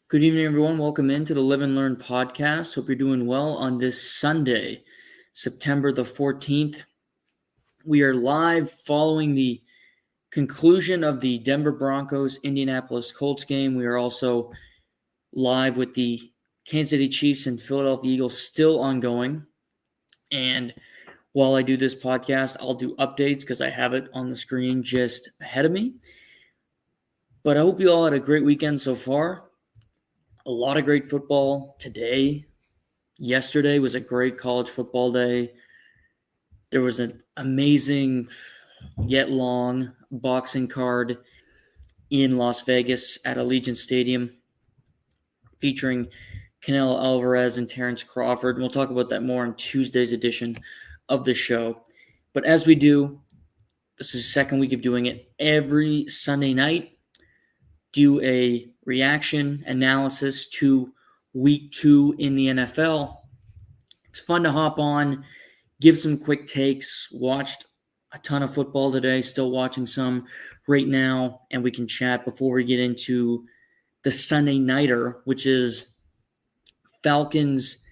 Good evening, everyone. Welcome into the Live and Learn podcast. Hope you're doing well on this Sunday, September the 14th. We are live following the conclusion of the Denver Broncos Indianapolis Colts game. We are also live with the Kansas City Chiefs and Philadelphia Eagles still ongoing. And while I do this podcast, I'll do updates because I have it on the screen just ahead of me. But I hope you all had a great weekend so far. A lot of great football today. Yesterday was a great college football day. There was an amazing yet long boxing card in Las Vegas at Allegiant Stadium featuring Canelo Alvarez and Terrence Crawford. And we'll talk about that more on Tuesday's edition of the show. But as we do, this is the second week of doing it every Sunday night. Do a reaction analysis to week 2 in the NFL. It's fun to hop on, give some quick takes. Watched a ton of football today, still watching some right now, and we can chat before we get into the Sunday nighter, which is Falcons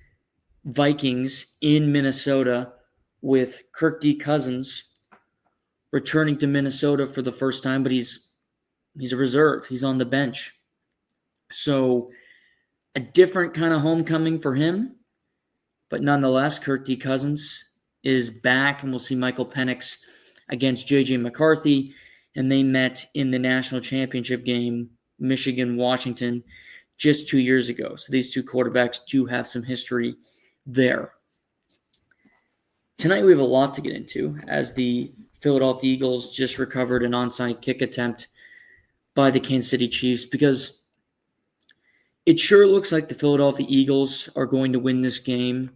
Vikings in Minnesota with Kirk D. Cousins returning to Minnesota for the first time, but he's a reserve. He's on the bench. So a different kind of homecoming for him. But nonetheless, Kirk D. Cousins is back, and we'll see Michael Penix against J.J. McCarthy. And they met in the national championship game, Michigan-Washington, just 2 years ago. So these two quarterbacks do have some history there. Tonight we have a lot to get into as the Philadelphia Eagles just recovered an onside kick attempt by the Kansas City Chiefs, because it sure looks like the Philadelphia Eagles are going to win this game,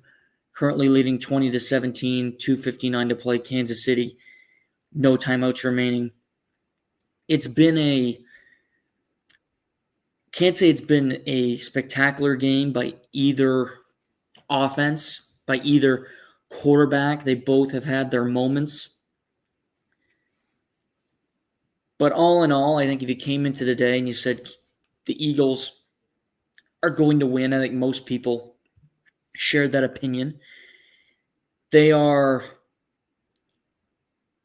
currently leading 20-17, 2:59 to play, Kansas City, no timeouts remaining. Can't say it's been a spectacular game by either offense, by either quarterback. They both have had their moments. But all in all, I think if you came into the day and you said the Eagles are going to win, I think most people shared that opinion. They are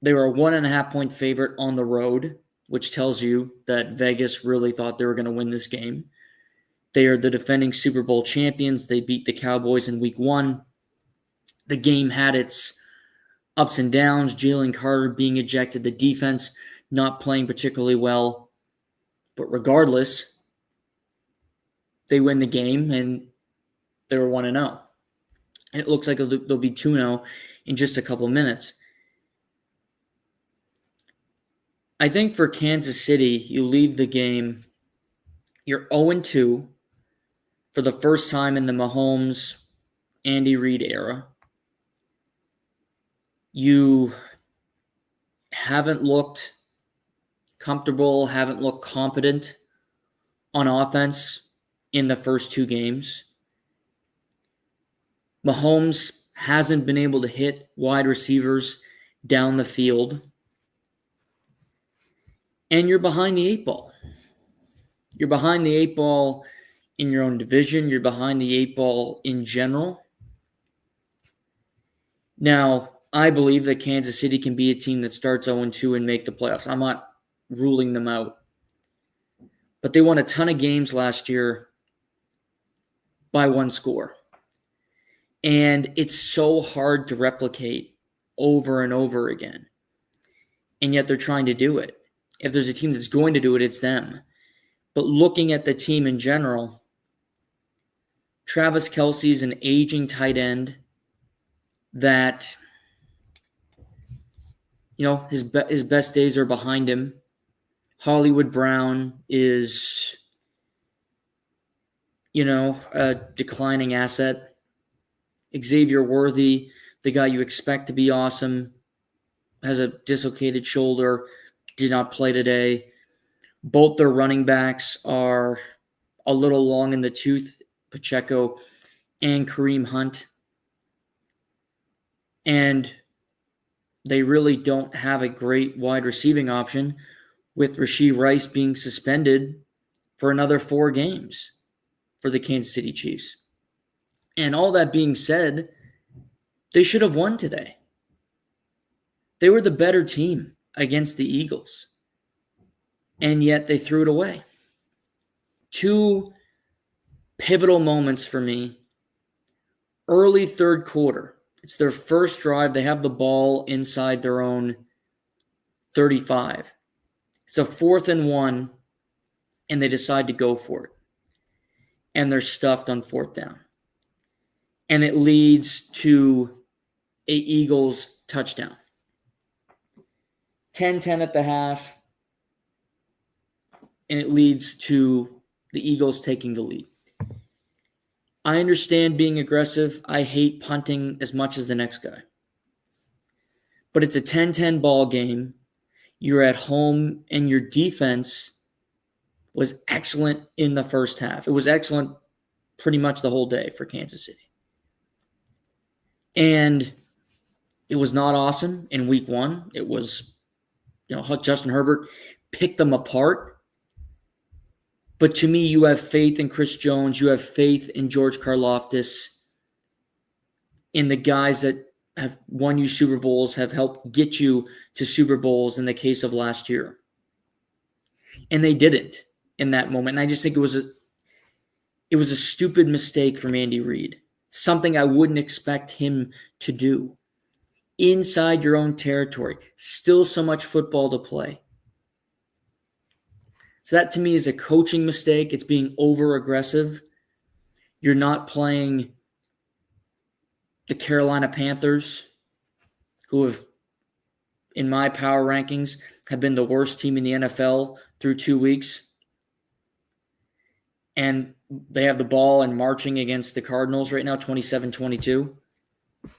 a 1.5 point favorite on the road, which tells you that Vegas really thought they were going to win this game. They are the defending Super Bowl champions. They beat the Cowboys in week 1. The game had its ups and downs. Jalen Carter being ejected, the defense not playing particularly well. But regardless, they win the game, and they were 1-0. And it looks like they'll be 2-0 in just a couple minutes. I think for Kansas City, you leave the game, you're 0-2 for the first time in the Mahomes, Andy Reid era. You haven't looked comfortable, haven't looked competent on offense in the first 2 games. Mahomes hasn't been able to hit wide receivers down the field. And you're behind the 8 ball. You're behind the 8 ball in your own division. You're behind the 8 ball in general. Now, I believe that Kansas City can be a team that starts 0-2 and make the playoffs. I'm not ruling them out. But they won a ton of games last year by 1 score. And it's so hard to replicate over and over again. And yet they're trying to do it. If there's a team that's going to do it, it's them. But looking at the team in general, Travis Kelce's an aging tight end that, his best days are behind him. Hollywood Brown is, a declining asset. Xavier Worthy, the guy you expect to be awesome, has a dislocated shoulder, did not play today. Both their running backs are a little long in the tooth, Pacheco and Kareem Hunt. And they really don't have a great wide receiving option, with Rashee Rice being suspended for another 4 games. for the Kansas City Chiefs. And all that being said, they should have won today. They were the better team against the Eagles. And yet they threw it away. Two pivotal moments for me. Early third quarter. It's their first drive. They have the ball inside their own 35. It's a 4th and 1, and they decide to go for it. And they're stuffed on 4th down. And it leads to a Eagles touchdown. 10-10 at the half, and it leads to the Eagles taking the lead. I understand being aggressive. I hate punting as much as the next guy. But it's a 10-10 ball game. You're at home, and your defense was excellent in the first half. It was excellent pretty much the whole day for Kansas City. And it was not awesome in week 1. It was, Justin Herbert picked them apart. But to me, you have faith in Chris Jones. You have faith in George Karlaftis, in the guys that have won you Super Bowls, have helped get you to Super Bowls in the case of last year. And they didn't in that moment. And I just think it was a stupid mistake from Andy Reid. Something I wouldn't expect him to do. Inside your own territory. Still so much football to play. So that to me is a coaching mistake. It's being over-aggressive. You're not playing the Carolina Panthers, who have, in my power rankings, have been the worst team in the NFL through 2 weeks. And they have the ball and marching against the Cardinals right now, 27-22. If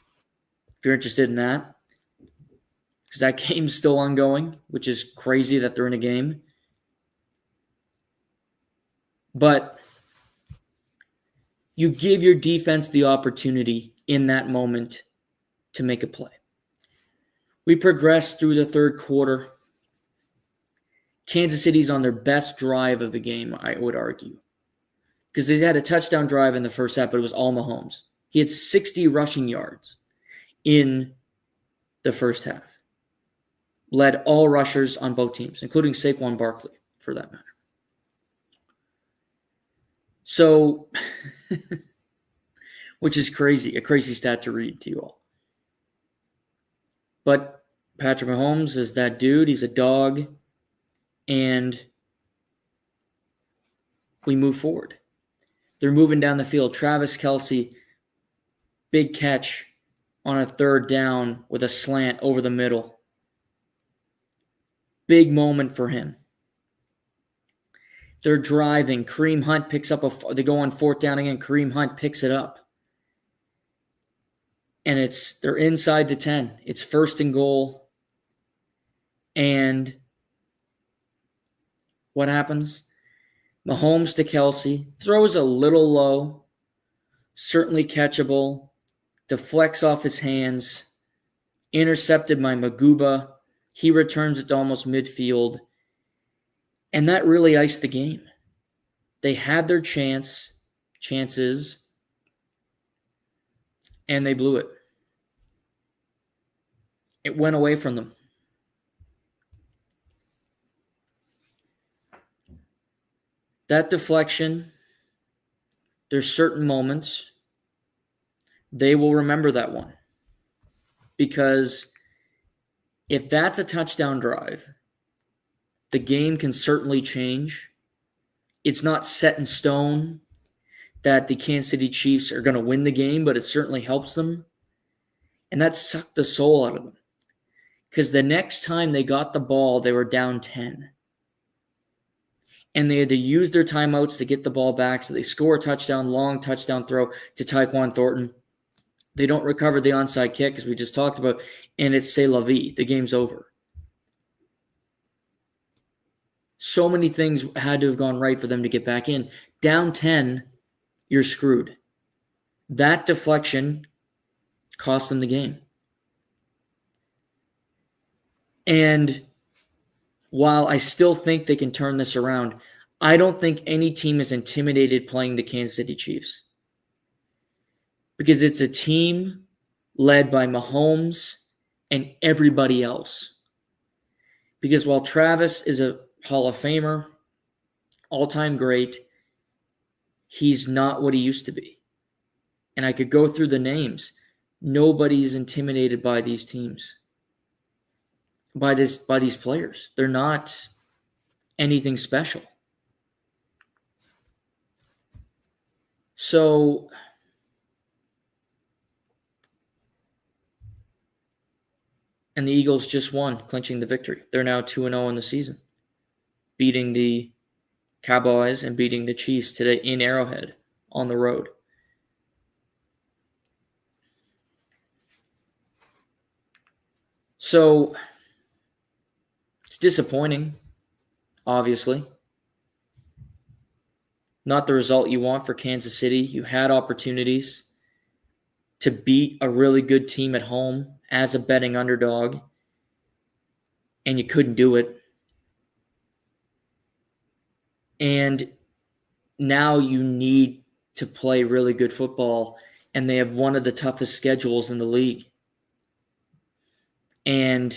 you're interested in that. Because that game's still ongoing, which is crazy that they're in a game. But you give your defense the opportunity in that moment to make a play. We progress through the third quarter. Kansas City's on their best drive of the game, I would argue. Because they had a touchdown drive in the first half, but it was all Mahomes. He had 60 rushing yards in the first half. Led all rushers on both teams, including Saquon Barkley, for that matter. So, which is crazy, a crazy stat to read to you all. But Patrick Mahomes is that dude. He's a dog. And we move forward. They're moving down the field. Travis Kelce, big catch on a 3rd down with a slant over the middle. Big moment for him. They're driving. Kareem Hunt picks up they go on 4th down again. Kareem Hunt picks it up. And they're inside the 10. It's 1st and goal. And what happens? Mahomes to Kelce. Throws a little low. Certainly catchable. Deflects off his hands. Intercepted by Maguba. He returns it to almost midfield. And that really iced the game. They had their chances, and they blew it. It went away from them. That deflection, there's certain moments, they will remember that one. Because if that's a touchdown drive, the game can certainly change. It's not set in stone that the Kansas City Chiefs are going to win the game, but it certainly helps them. And that sucked the soul out of them. Because the next time they got the ball, they were down 10. And they had to use their timeouts to get the ball back. So they score a touchdown, long touchdown throw to Tyquan Thornton. They don't recover the onside kick, as we just talked about, and it's c'est la vie. The game's over. So many things had to have gone right for them to get back in. Down 10, you're screwed. That deflection cost them the game. And while I still think they can turn this around, I don't think any team is intimidated playing the Kansas City Chiefs because it's a team led by Mahomes and everybody else. Because while Travis is a Hall of Famer, all-time great, he's not what he used to be. And I could go through the names. Nobody is intimidated by these teams, by these players. They're not anything special. So and the Eagles just won, clinching the victory. They're now 2-0 in the season, beating the Cowboys and beating the Chiefs today in Arrowhead on the road. So it's disappointing, obviously. Not the result you want for Kansas City. You had opportunities to beat a really good team at home as a betting underdog, and you couldn't do it. And now you need to play really good football, and they have one of the toughest schedules in the league. And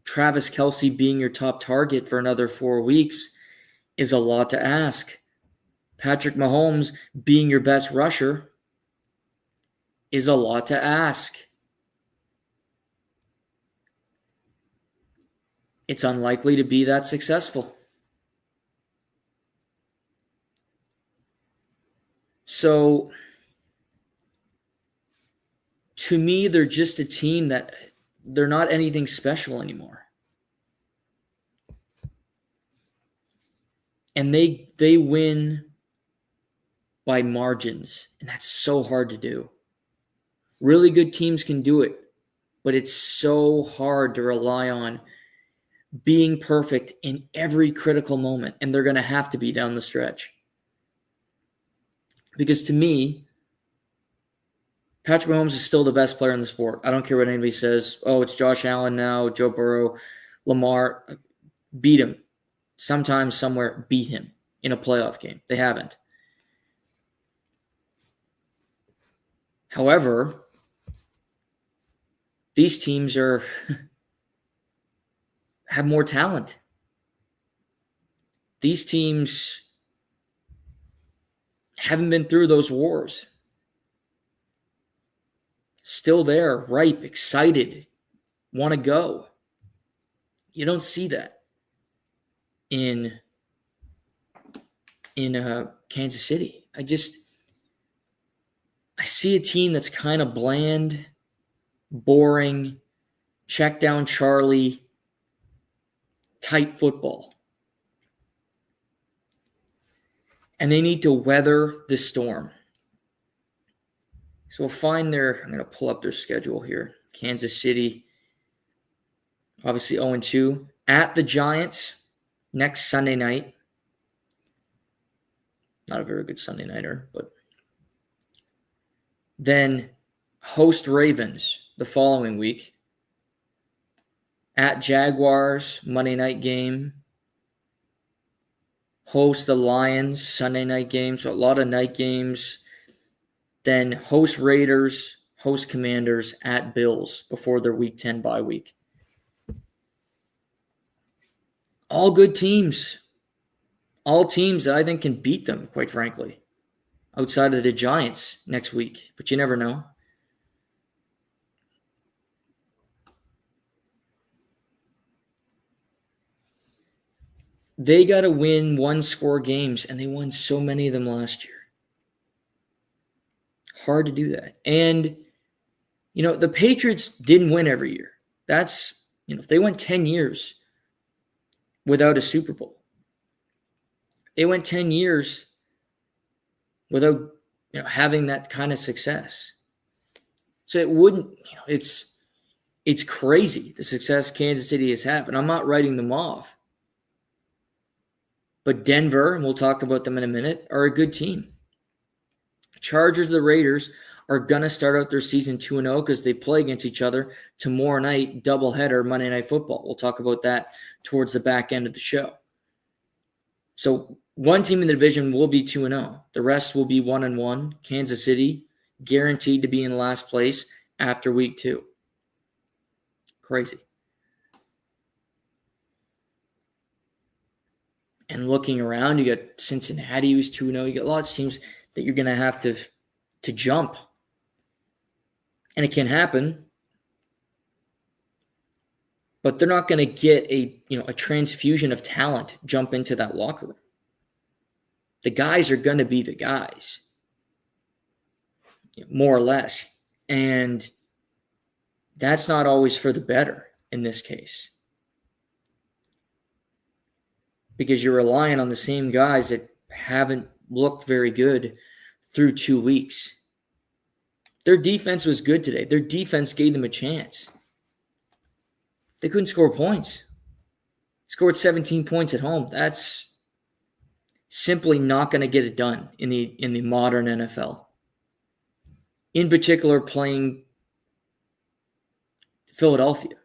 Travis Kelce being your top target for another 4 weeks is a lot to ask. Patrick Mahomes being your best rusher is a lot to ask. It's unlikely to be that successful. So, to me, they're just a team that they're not anything special anymore. And they win by margins, and that's so hard to do. Really good teams can do it, but it's so hard to rely on being perfect in every critical moment, and they're going to have to be down the stretch. Because to me, Patrick Mahomes is still the best player in the sport. I don't care what anybody says. Oh, it's Josh Allen now, Joe Burrow, Lamar. Beat him. Sometimes, somewhere, beat him in a playoff game. They haven't. However, these teams have more talent. These teams haven't been through those wars. Still there, ripe, excited, want to go. You don't see that in Kansas City. I see a team that's kind of bland, boring, check down Charlie type football. And they need to weather the storm. So we'll find I'm going to pull up their schedule here. Kansas City, obviously 0-2. At the Giants next Sunday night. Not a very good Sunday nighter, but then host Ravens the following week. At Jaguars, Monday night game. Host the Lions, Sunday night game. So a lot of night games. Then host Raiders, host Commanders, at Bills before their Week 10 bye week. All good teams. All teams that I think can beat them, quite frankly, outside of the Giants next week. But you never know. They got to win one-score games, and they won so many of them last year. Hard to do that. And, the Patriots didn't win every year. That's, if they went 10 years without a Super Bowl, they went 10 years without, having that kind of success. So it wouldn't, it's crazy the success Kansas City has had, and I'm not writing them off. But Denver, and we'll talk about them in a minute, are a good team. Chargers, the Raiders are going to start out their season 2-0 because they play against each other tomorrow night, doubleheader, Monday Night Football. We'll talk about that towards the back end of the show. So one team in the division will be 2-0. The rest will be 1-1. Kansas City guaranteed to be in last place after week 2. Crazy. And looking around, you got Cincinnati who's 2-0. You got lots of teams that you're going to have to jump. And it can happen. But they're not going to get a transfusion of talent jump into that locker room. The guys are going to be the guys, more or less. And that's not always for the better in this case. Because you're relying on the same guys that haven't looked very good through 2 weeks. Their defense was good today. Their defense gave them a chance. They couldn't score points. Scored 17 points at home. That's simply not going to get it done in the modern NFL. In particular, playing Philadelphia,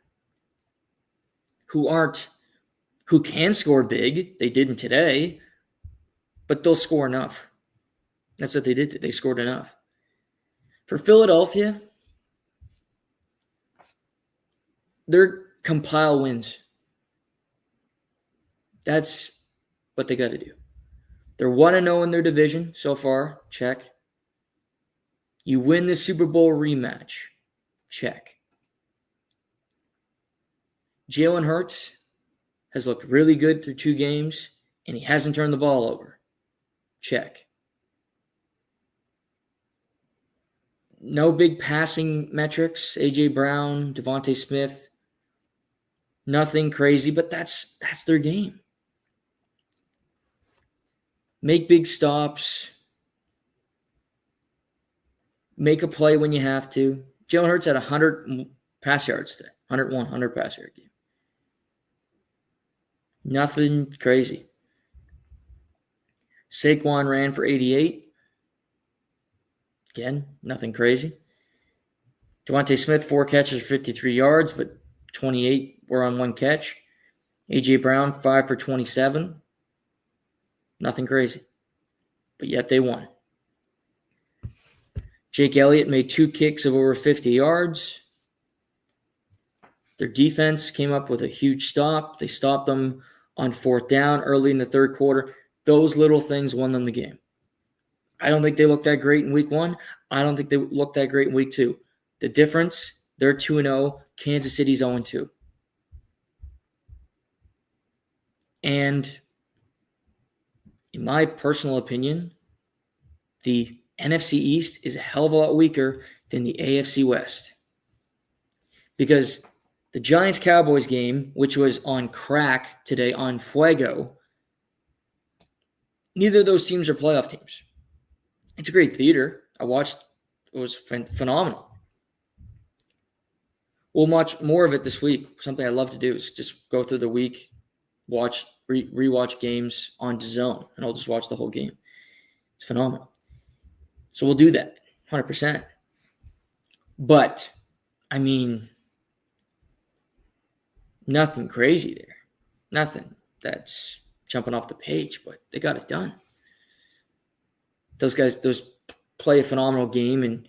who can score big. They didn't today, but they'll score enough. That's what they did. They scored enough. For Philadelphia, they're compile wins. That's what they got to do. They're 1-0 in their division so far. Check. You win the Super Bowl rematch. Check. Jalen Hurts has looked really good through 2 games, and he hasn't turned the ball over. Check. No big passing metrics. A.J. Brown, Devontae Smith. Nothing crazy, but that's their game. Make big stops. Make a play when you have to. Jalen Hurts had 100 pass yards today. 100 pass yard game. Nothing crazy. Saquon ran for 88. Again, nothing crazy. Devontae Smith, 4 catches for 53 yards, but 28 were on 1 catch. A.J. Brown, 5 for 27. Nothing crazy. But yet they won. Jake Elliott made 2 kicks of over 50 yards. Their defense came up with a huge stop. They stopped them on 4th down early in the 3rd quarter. Those little things won them the game. I don't think they looked that great in week 1. I don't think they looked that great in week 2. The difference, they're 2-0. Kansas City's 0-2. And in my personal opinion, the NFC East is a hell of a lot weaker than the AFC West. Because the Giants-Cowboys game, which was on crack today, on Fuego, neither of those teams are playoff teams. It's a great theater. I watched. It was phenomenal. We'll watch more of it this week. Something I love to do is just go through the week, rewatch games on DAZN, and I'll just watch the whole game. It's phenomenal. So we'll do that, 100%. But, I mean, nothing crazy there. Nothing that's jumping off the page, but they got it done. Those play a phenomenal game in,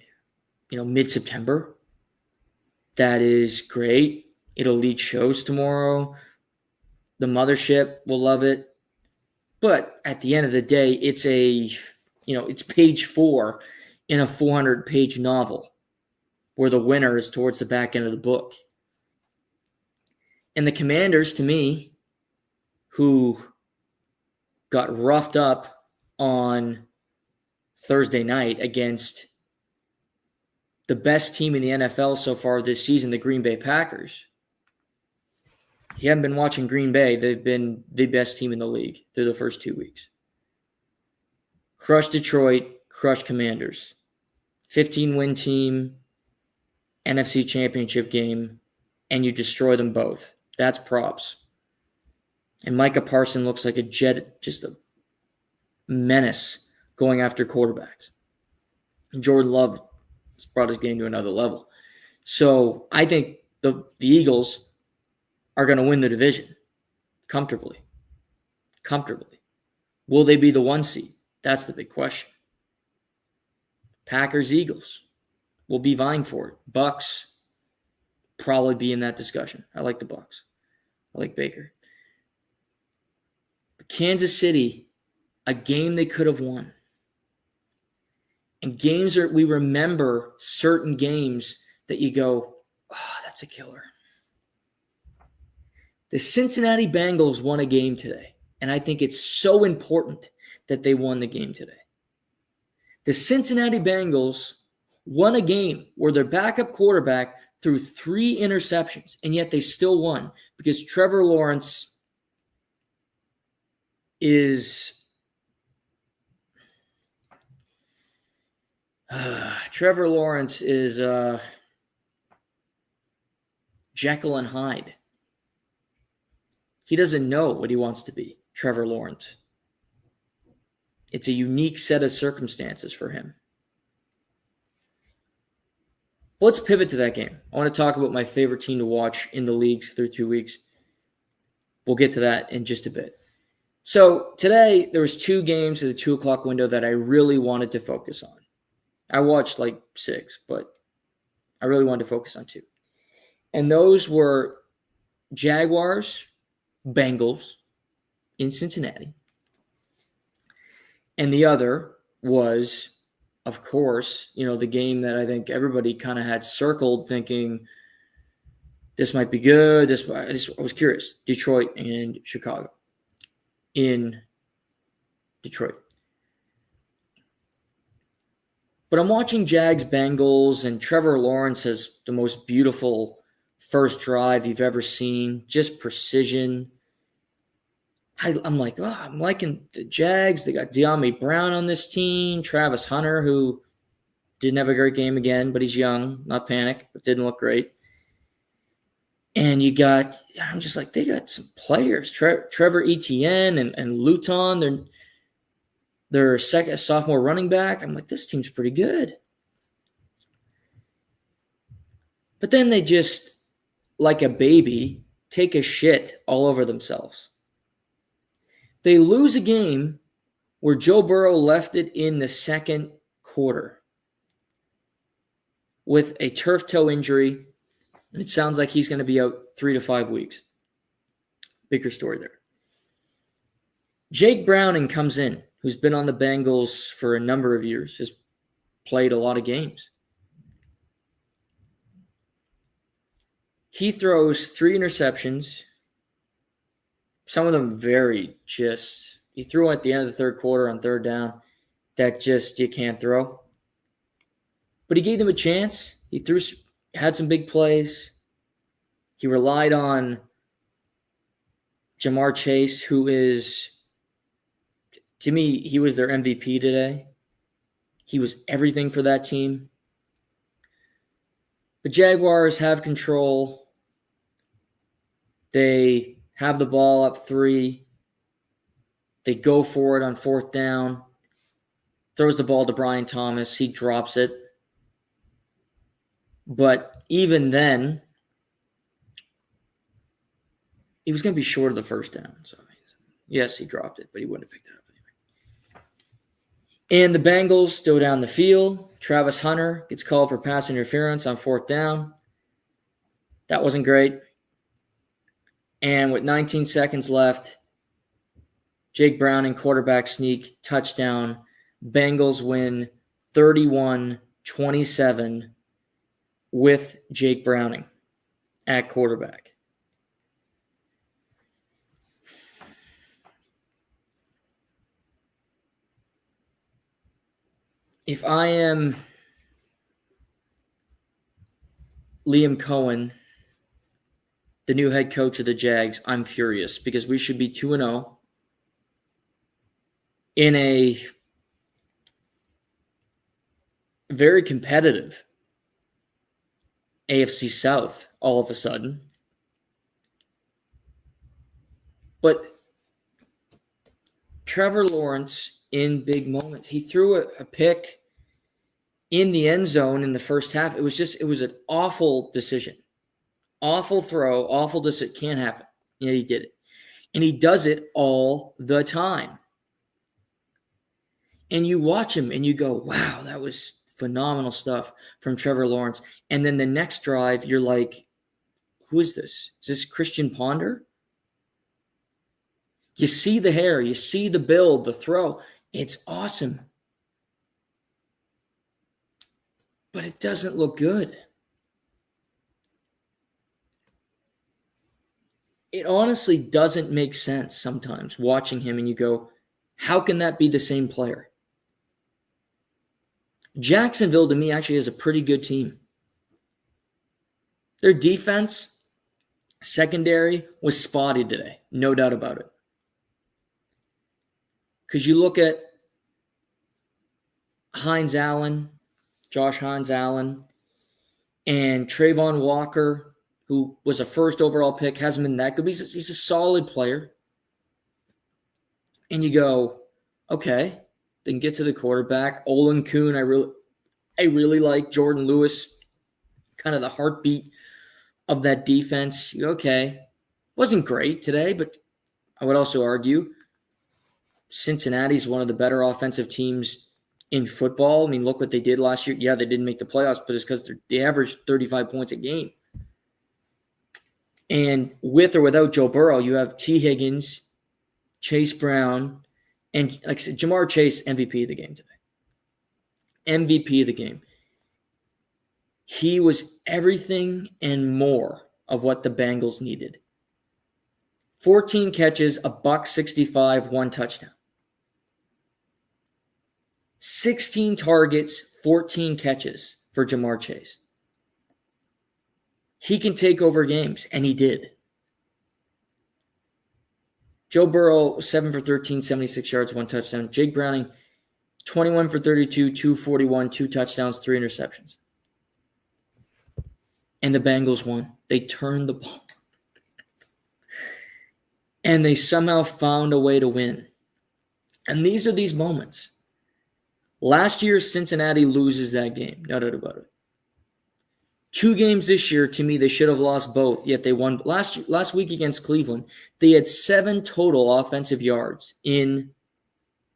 mid-September. That is great. It'll lead shows tomorrow. The mothership will love it. But at the end of the day, it's it's page 4 in a 400-page novel where the winner is towards the back end of the book. And the Commanders, to me, who got roughed up on Thursday night against the best team in the NFL so far this season, the Green Bay Packers. If you haven't been watching Green Bay, they've been the best team in the league through the first 2 weeks. Crushed Detroit, crushed Commanders. 15-win team, NFC Championship game, and you destroy them both. That's props. And Micah Parsons looks like a jet, just a menace going after quarterbacks. And Jordan Love brought his game to another level. So I think the Eagles are going to win the division comfortably. Will they be the 1 seed? That's the big question. Packers, Eagles will be vying for it. Bucks probably be in that discussion. I like the Bucks. I like Baker. But Kansas City, a game they could have won. And we remember certain games that you go, oh, that's a killer. The Cincinnati Bengals won a game today, and I think it's so important that they won the game today. The Cincinnati Bengals won a game where their backup quarterback threw 3 interceptions, and yet they still won because Trevor Lawrence is Jekyll and Hyde. He doesn't know what he wants to be, Trevor Lawrence. It's a unique set of circumstances for him. Let's pivot to that game. I want to talk about my favorite team to watch in the leagues through 2 weeks. We'll get to that in just a bit. So today, there was 2 games at the 2 o'clock window that I really wanted to focus on. I watched like 6, but I really wanted to focus on 2. And those were Jaguars, Bengals in Cincinnati. And the other was, of course, the game that I think everybody kind of had circled thinking this might be good. I was curious. Detroit and Chicago in Detroit. But I'm watching Jags Bengals, and Trevor Lawrence has the most beautiful first drive you've ever seen. Just precision. I'm like, I'm liking the Jags. They got De'Ami Brown on this team. Travis Hunter, who didn't have a great game again, but he's young. Not panic, but didn't look great. And I'm just like, they got some players. Trevor Etienne and Luton. They're sophomore running back. I'm like, this team's pretty good. But then they just, like a baby, take a shit all over themselves. They lose a game where Joe Burrow left it in the second quarter with a turf toe injury, and it sounds like he's going to be out 3 to 5 weeks. Bigger story there. Jake Browning comes in, who's been on the Bengals for a number of years, has played a lot of games. He throws 3 interceptions. Some of them he threw at the end of the third quarter on third down that just you can't throw. But he gave them a chance. He had some big plays. He relied on Jamar Chase, who is, to me, he was their MVP today. He was everything for that team. The Jaguars have control. They have the ball up 3. They go for it on 4th down. Throws the ball to Brian Thomas. He drops it. But even then, he was going to be short of the first down. So, yes, he dropped it, but he wouldn't have picked it up anyway. And the Bengals go down the field. Travis Hunter gets called for pass interference on 4th down. That wasn't great. And with 19 seconds left, Jake Browning quarterback sneak, touchdown. Bengals win 31-27 with Jake Browning at quarterback. If I am Liam Cohen, the new head coach of the Jags, I'm furious because we should be 2-0 in a very competitive AFC South all of a sudden. But Trevor Lawrence, in big moments, he threw a pick in the end zone in the first half. It was an awful decision. Awful throw, awful decision. Can't happen. He did it. And he does it all the time. And you watch him and you go, wow, that was phenomenal stuff from Trevor Lawrence. And then the next drive, you're like, who is this? Is this Christian Ponder? You see the hair, you see the build, the throw. It's awesome. But it doesn't look good. It honestly doesn't make sense sometimes watching him and you go, how can that be the same player? Jacksonville, to me, actually has a pretty good team. Their defense, secondary, was spotty today. No doubt about it. Because you look at Josh Hines Allen, and Trayvon Walker, who was a first overall pick, hasn't been that good. He's a solid player. And you go, okay, then get to the quarterback. Olin Kuhn, I really like. Jordan Lewis, kind of the heartbeat of that defense. Okay, wasn't great today, but I would also argue Cincinnati's one of the better offensive teams in football. I mean, look what they did last year. Yeah, they didn't make the playoffs, but it's because they averaged 35 points a game. And with or without Joe Burrow, you have T. Higgins, Chase Brown, and like I said, Jamar Chase, MVP of the game today. MVP of the game. He was everything and more of what the Bengals needed. 14 catches, $165, 1 touchdown. 16 targets, 14 catches for Jamar Chase. He can take over games, and he did. Joe Burrow, 7 for 13, 76 yards, 1 touchdown. Jake Browning, 21 for 32, 241, 2 touchdowns, 3 interceptions. And the Bengals won. They turned the ball. And they somehow found a way to win. And these are these moments. Last year, Cincinnati loses that game. No doubt about it. 2 games this year, to me, they should have lost both, yet they won. Last week against Cleveland, they had 7 total offensive yards in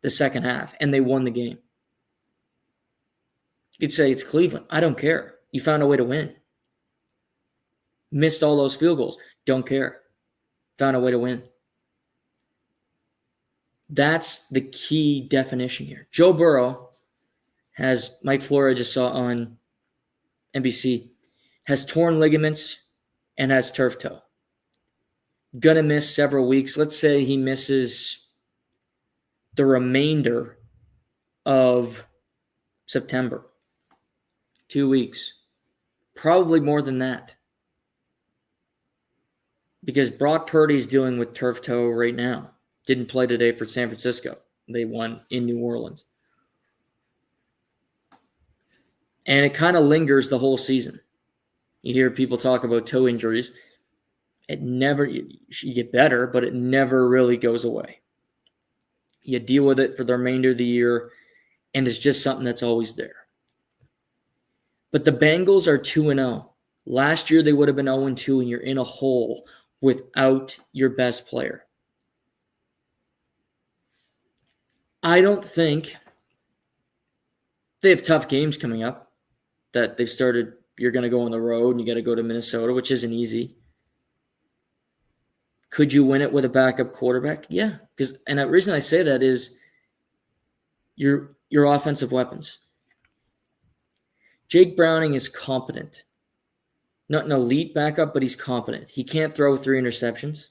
the second half, and they won the game. You could say it's Cleveland. I don't care. You found a way to win. Missed all those field goals. Don't care. Found a way to win. That's the key definition here. Joe Burrow has, Mike Flora just saw on NBC, has torn ligaments and has turf toe. Gonna miss several weeks. Let's say he misses the remainder of September. 2 weeks. Probably more than that. Because Brock Purdy's dealing with turf toe right now. Didn't play today for San Francisco. They won in New Orleans. And it kind of lingers the whole season. You hear people talk about toe injuries. You get better, but it never really goes away. You deal with it for the remainder of the year, and it's just something that's always there. But the Bengals are 2-0. Last year, they would have been 0-2, and you're in a hole without your best player. I don't think they have tough games coming up that they've started. You're going to go on the road and you got to go to Minnesota, which isn't easy. Could you win it with a backup quarterback? Yeah. And the reason I say that is your offensive weapons. Jake Browning is competent. Not an elite backup, but he's competent. He can't throw 3 interceptions.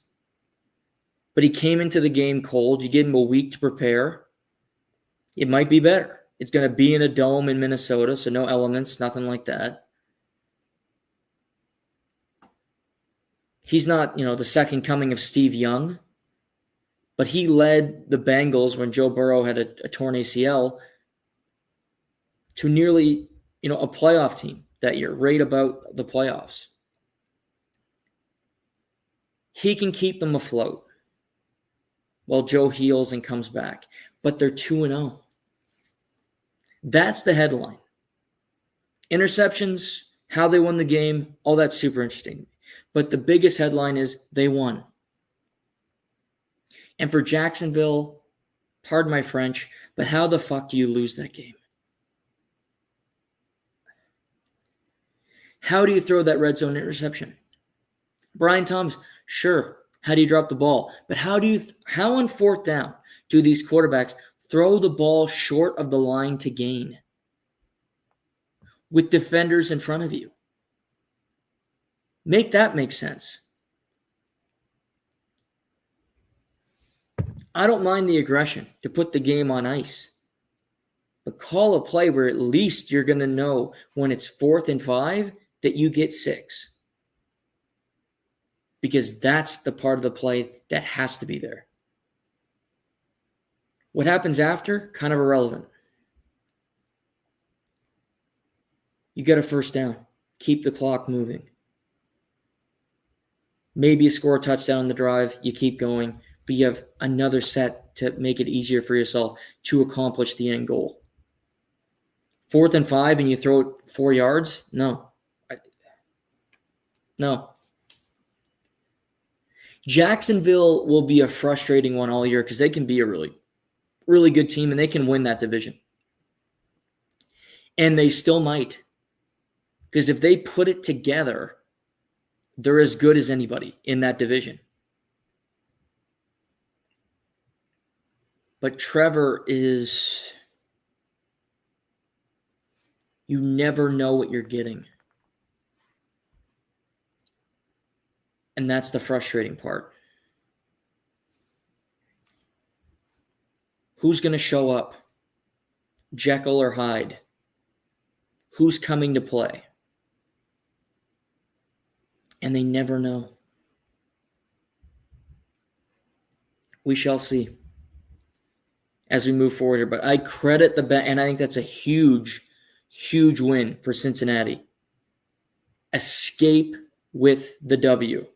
But he came into the game cold. You give him a week to prepare. It might be better. It's going to be in a dome in Minnesota, so no elements, nothing like that. He's not, the second coming of Steve Young, but he led the Bengals when Joe Burrow had a torn ACL to nearly, a playoff team that year, right about the playoffs. He can keep them afloat while Joe heals and comes back, but they're 2-0. That's the headline. Interceptions, how they won the game, all that's super interesting. But the biggest headline is they won. And for Jacksonville, pardon my French, But how the fuck do you lose that game? How do you throw that red zone interception? Brian Thomas, sure. How do you drop the ball? But how on fourth down do these quarterbacks throw the ball short of the line to gain with defenders in front of you? Make that make sense. I don't mind the aggression to put the game on ice. But call a play where at least you're going to know when it's 4th and 5 that you get 6. Because that's the part of the play that has to be there. What happens after? Kind of irrelevant. You get a first down. Keep the clock moving. Maybe you score a touchdown on the drive. You keep going. But you have another set to make it easier for yourself to accomplish the end goal. 4th and 5 and you throw it 4 yards? No. No. Jacksonville will be a frustrating one all year because they can be a really, really good team and they can win that division. And they still might. Because if they put it together, they're as good as anybody in that division. But Trevor is... You never know what you're getting. And that's the frustrating part. Who's going to show up? Jekyll or Hyde? Who's coming to play? And they never know. We shall see as we move forward here. But I credit the and I think that's a huge win for Cincinnati. Escape with the W.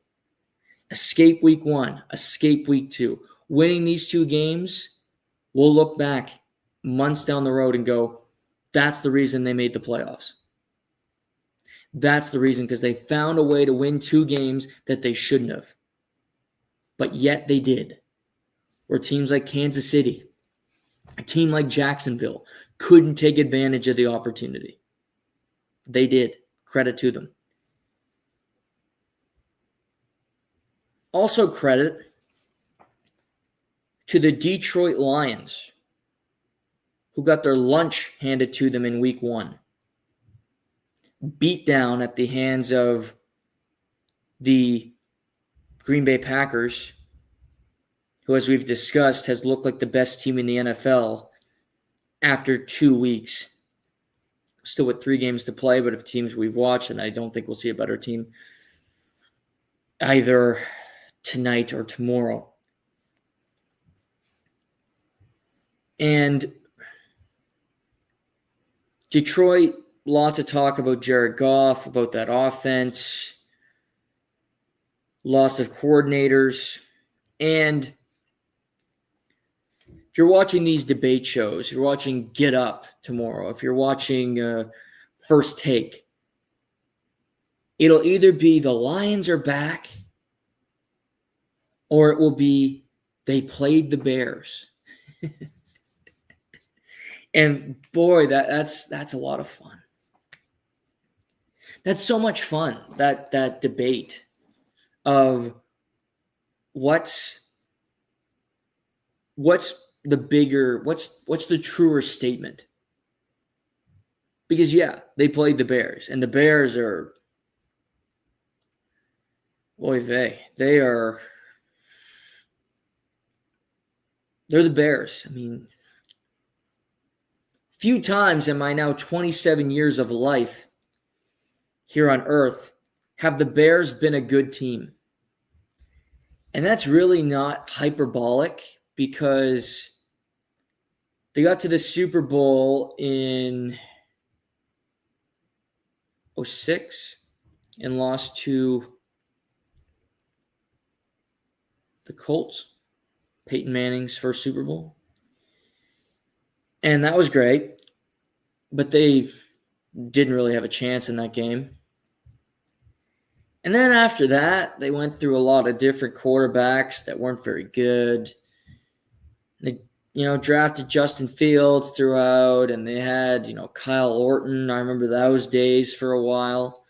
Escape week 1. Escape week 2. Winning these 2 games, we'll look back months down the road and go, that's the reason they made the playoffs. That's the reason, because they found a way to win 2 games that they shouldn't have. But yet they did. Where teams like Kansas City, a team like Jacksonville, couldn't take advantage of the opportunity. They did. Credit to them. Also credit to the Detroit Lions, who got their lunch handed to them in week 1. Beat down at the hands of the Green Bay Packers, who, as we've discussed, has looked like the best team in the NFL after 2 weeks. Still with 3 games to play, but of teams we've watched, and I don't think we'll see a better team either tonight or tomorrow. And Detroit, lots of talk about Jared Goff, about that offense, loss of coordinators. And if you're watching these debate shows, if you're watching Get Up tomorrow, if you're watching First Take, it'll either be the Lions are back or it will be they played the Bears. And boy, that's a lot of fun. That's so much fun, that debate of what's the bigger, what's the truer statement? Because yeah, they played the Bears, and the Bears are, boy vey, they're the Bears. I mean, few times in my now 27 years of life here on earth have the Bears been a good team. And that's really not hyperbolic, because they got to the Super Bowl in 2006 and lost to the Colts, Peyton Manning's first Super Bowl. And that was great, but they didn't really have a chance in that game. And then after that, they went through a lot of different quarterbacks that weren't very good. They drafted Justin Fields throughout, and they had, Kyle Orton. I remember those days for a while.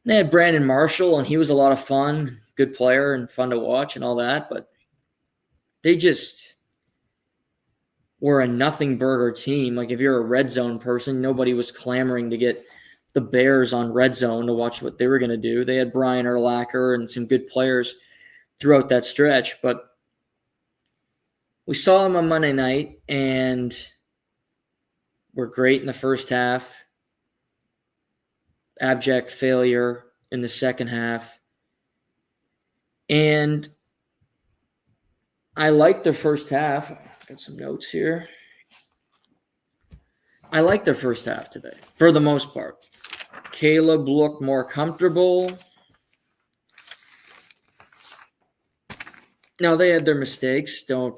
They had Brandon Marshall, and he was a lot of fun, good player and fun to watch and all that, but they just were a nothing burger team. Like, if you're a red zone person, nobody was clamoring to get the Bears on red zone to watch what they were going to do. They had Brian Urlacher and some good players throughout that stretch, but we saw them on Monday night, and were great in the first half. Abject failure in the second half. And I liked their first half. Got some notes here. I liked their first half today, for the most part. Caleb looked more comfortable. Now, they had their mistakes. No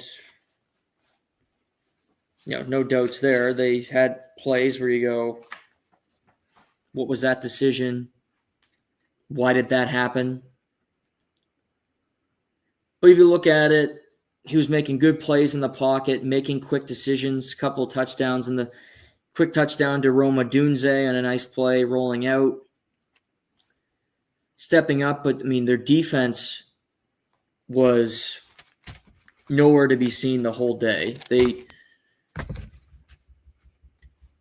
doubts there. They had plays where you go, what was that decision? Why did that happen? But if you look at it, he was making good plays in the pocket, making quick decisions, couple touchdowns, and the quick touchdown to Roma Dunze on a nice play, rolling out, stepping up. But, their defense was nowhere to be seen the whole day.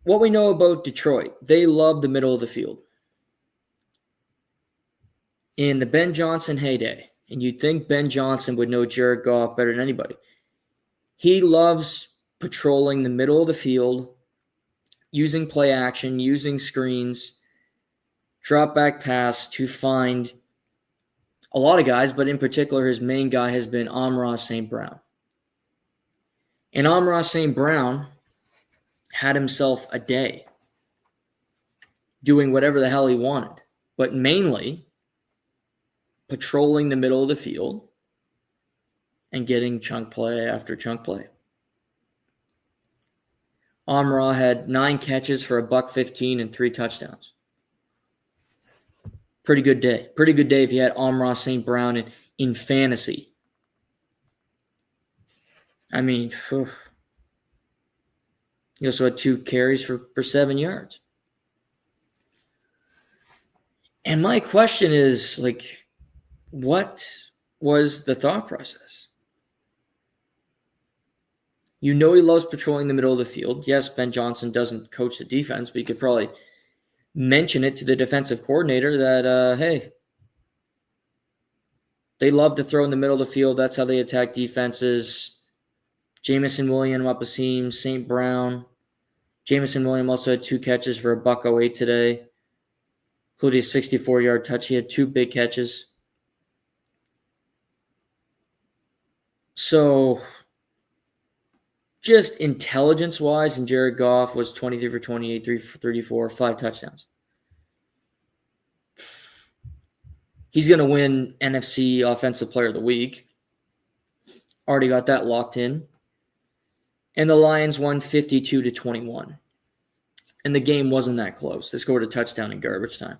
What we know about Detroit, they love the middle of the field. In the Ben Johnson heyday, and you'd think Ben Johnson would know Jared Goff better than anybody, he loves patrolling the middle of the field, using play action, using screens, drop back pass to find a lot of guys, but in particular, his main guy has been Amon-Ra St. Brown. And Amon-Ra St. Brown had himself a day doing whatever the hell he wanted, but mainly patrolling the middle of the field and getting chunk play after chunk play. Amon-Ra had 9 catches for $115 and 3 touchdowns. Pretty good day. Pretty good day if you had Amon-Ra St. Brown in fantasy. He also had 2 carries for 7 yards. And my question is, what was the thought process? He loves patrolling the middle of the field. Yes, Ben Johnson doesn't coach the defense, but you could probably mention it to the defensive coordinator that, hey, they love to throw in the middle of the field. That's how they attack defenses. Jameson Williams up a seam, St. Brown. Jameson Williams also had 2 catches for $108 today, including a 64-yard touch. He had 2 big catches. So, just intelligence-wise, and Jared Goff was 23 for 28, 3 for 34, 5 touchdowns. He's going to win NFC Offensive Player of the Week. Already got that locked in. And the Lions won 52-21. And the game wasn't that close. They scored a touchdown in garbage time.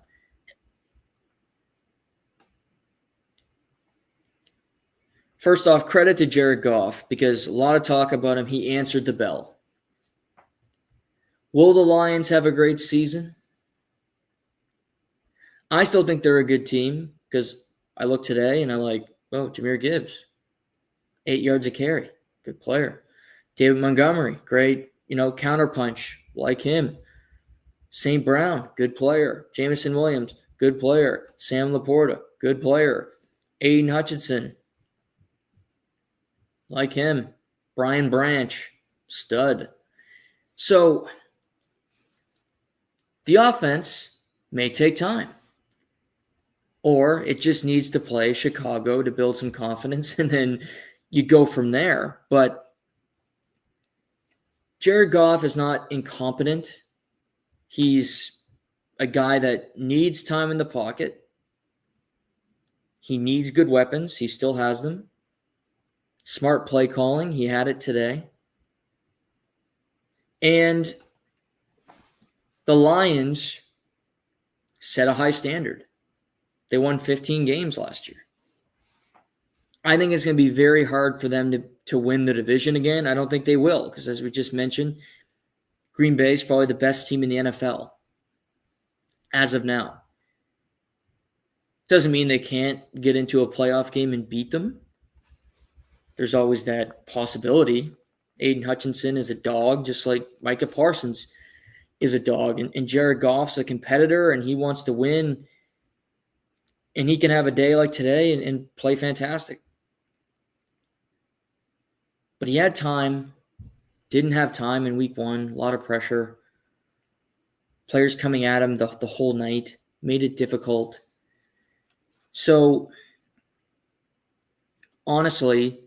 First off, credit to Jared Goff, because a lot of talk about him. He answered the bell. Will the Lions have a great season? I still think they're a good team, because I look today and I'm like, Jahmyr Gibbs, 8 yards a carry. Good player. David Montgomery, great, counterpunch, like him. St. Brown, good player. Jameson Williams, good player. Sam Laporta, good player. Aiden Hutchinson, like him. Brian Branch, stud. So, the offense may take time. Or it just needs to play Chicago to build some confidence, and then you go from there. But Jared Goff is not incompetent. He's a guy that needs time in the pocket. He needs good weapons. He still has them. Smart play calling. He had it today. And the Lions set a high standard. They won 15 games last year. I think it's going to be very hard for them to win the division again. I don't think they will, because as we just mentioned, Green Bay is probably the best team in the NFL as of now. Doesn't mean they can't get into a playoff game and beat them. There's always that possibility. Aiden Hutchinson is a dog, just like Micah Parsons is a dog. And Jared Goff's a competitor, and he wants to win. And he can have a day like today and play fantastic. But he had time, didn't have time in week one, a lot of pressure. Players coming at him the whole night, made it difficult. So, honestly,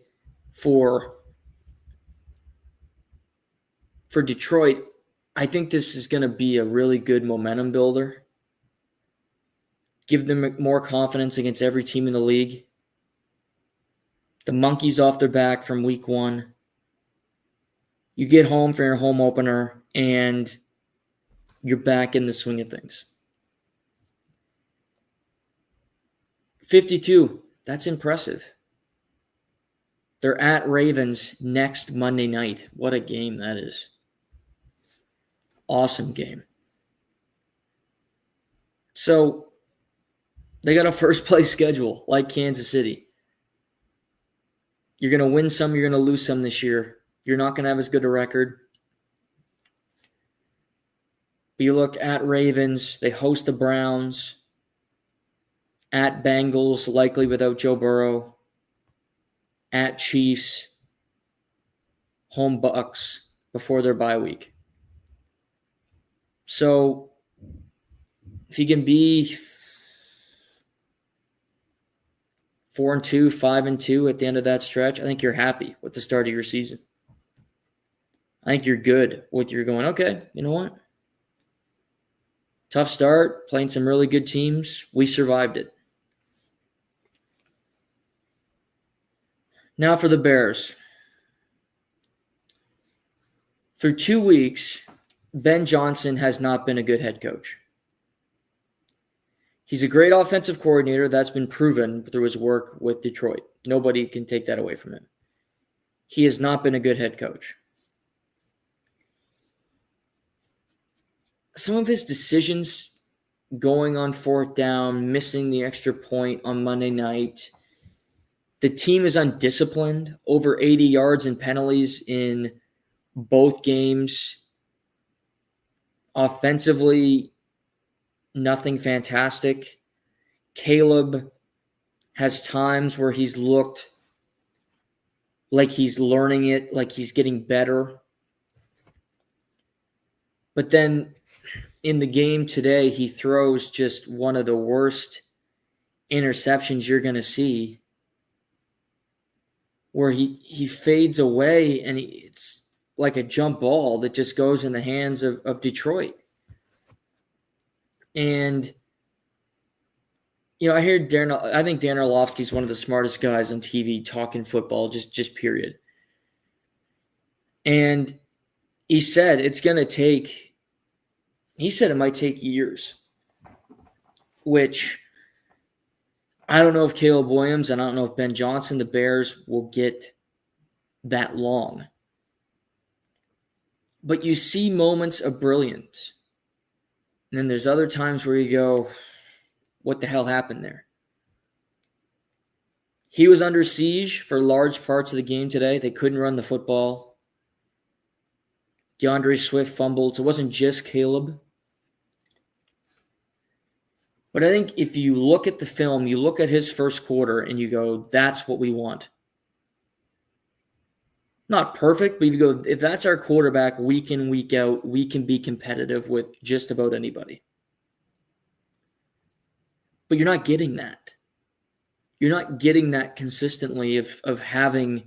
for Detroit, I think this is going to be a really good momentum builder. Give them more confidence against every team in the league. The monkey's off their back from week one. You get home for your home opener, and you're back in the swing of things. 52, that's impressive. They're at Ravens next Monday night. What a game that is. Awesome game. So, they got a first place schedule like Kansas City. You're going to win some, you're going to lose some this year. You're not going to have as good a record. But you look at Ravens, they host the Browns. At Bengals, likely without Joe Burrow. At Chiefs. Home Bucks before their bye week. So, if you can be 4-2, 5-2 at the end of that stretch, I think you're happy with the start of your season. I think you're good with your going, okay, you know what? Tough start, playing some really good teams. We survived it. Now for the Bears. Through 2 weeks, Ben Johnson has not been a good head coach. He's a great offensive coordinator. That's been proven through his work with Detroit. Nobody can take that away from him. He has not been a good head coach. Some of his decisions going on fourth down, missing the extra point on Monday night. The team is undisciplined, over 80 yards in penalties in both games. Offensively, nothing fantastic. Caleb has times where he's looked like he's learning it, like he's getting better. But then in the game today, he throws just one of the worst interceptions you're going to see, where he fades away and it's like a jump ball that just goes in the hands of Detroit. And, you know, I think Dan Orlovsky's one of the smartest guys on TV talking football, just period. And he said it might take years, which I don't know if Caleb Williams and I don't know if Ben Johnson, the Bears, will get that long. But you see moments of brilliance. And then there's other times where you go, what the hell happened there? He was under siege for large parts of the game today. They couldn't run the football. DeAndre Swift fumbled. So it wasn't just Caleb. But I think if you look at the film, you look at his first quarter and you go, that's what we want. Not perfect, but you go, if that's our quarterback week in, week out, we can be competitive with just about anybody. But you're not getting that. You're not getting that consistently of having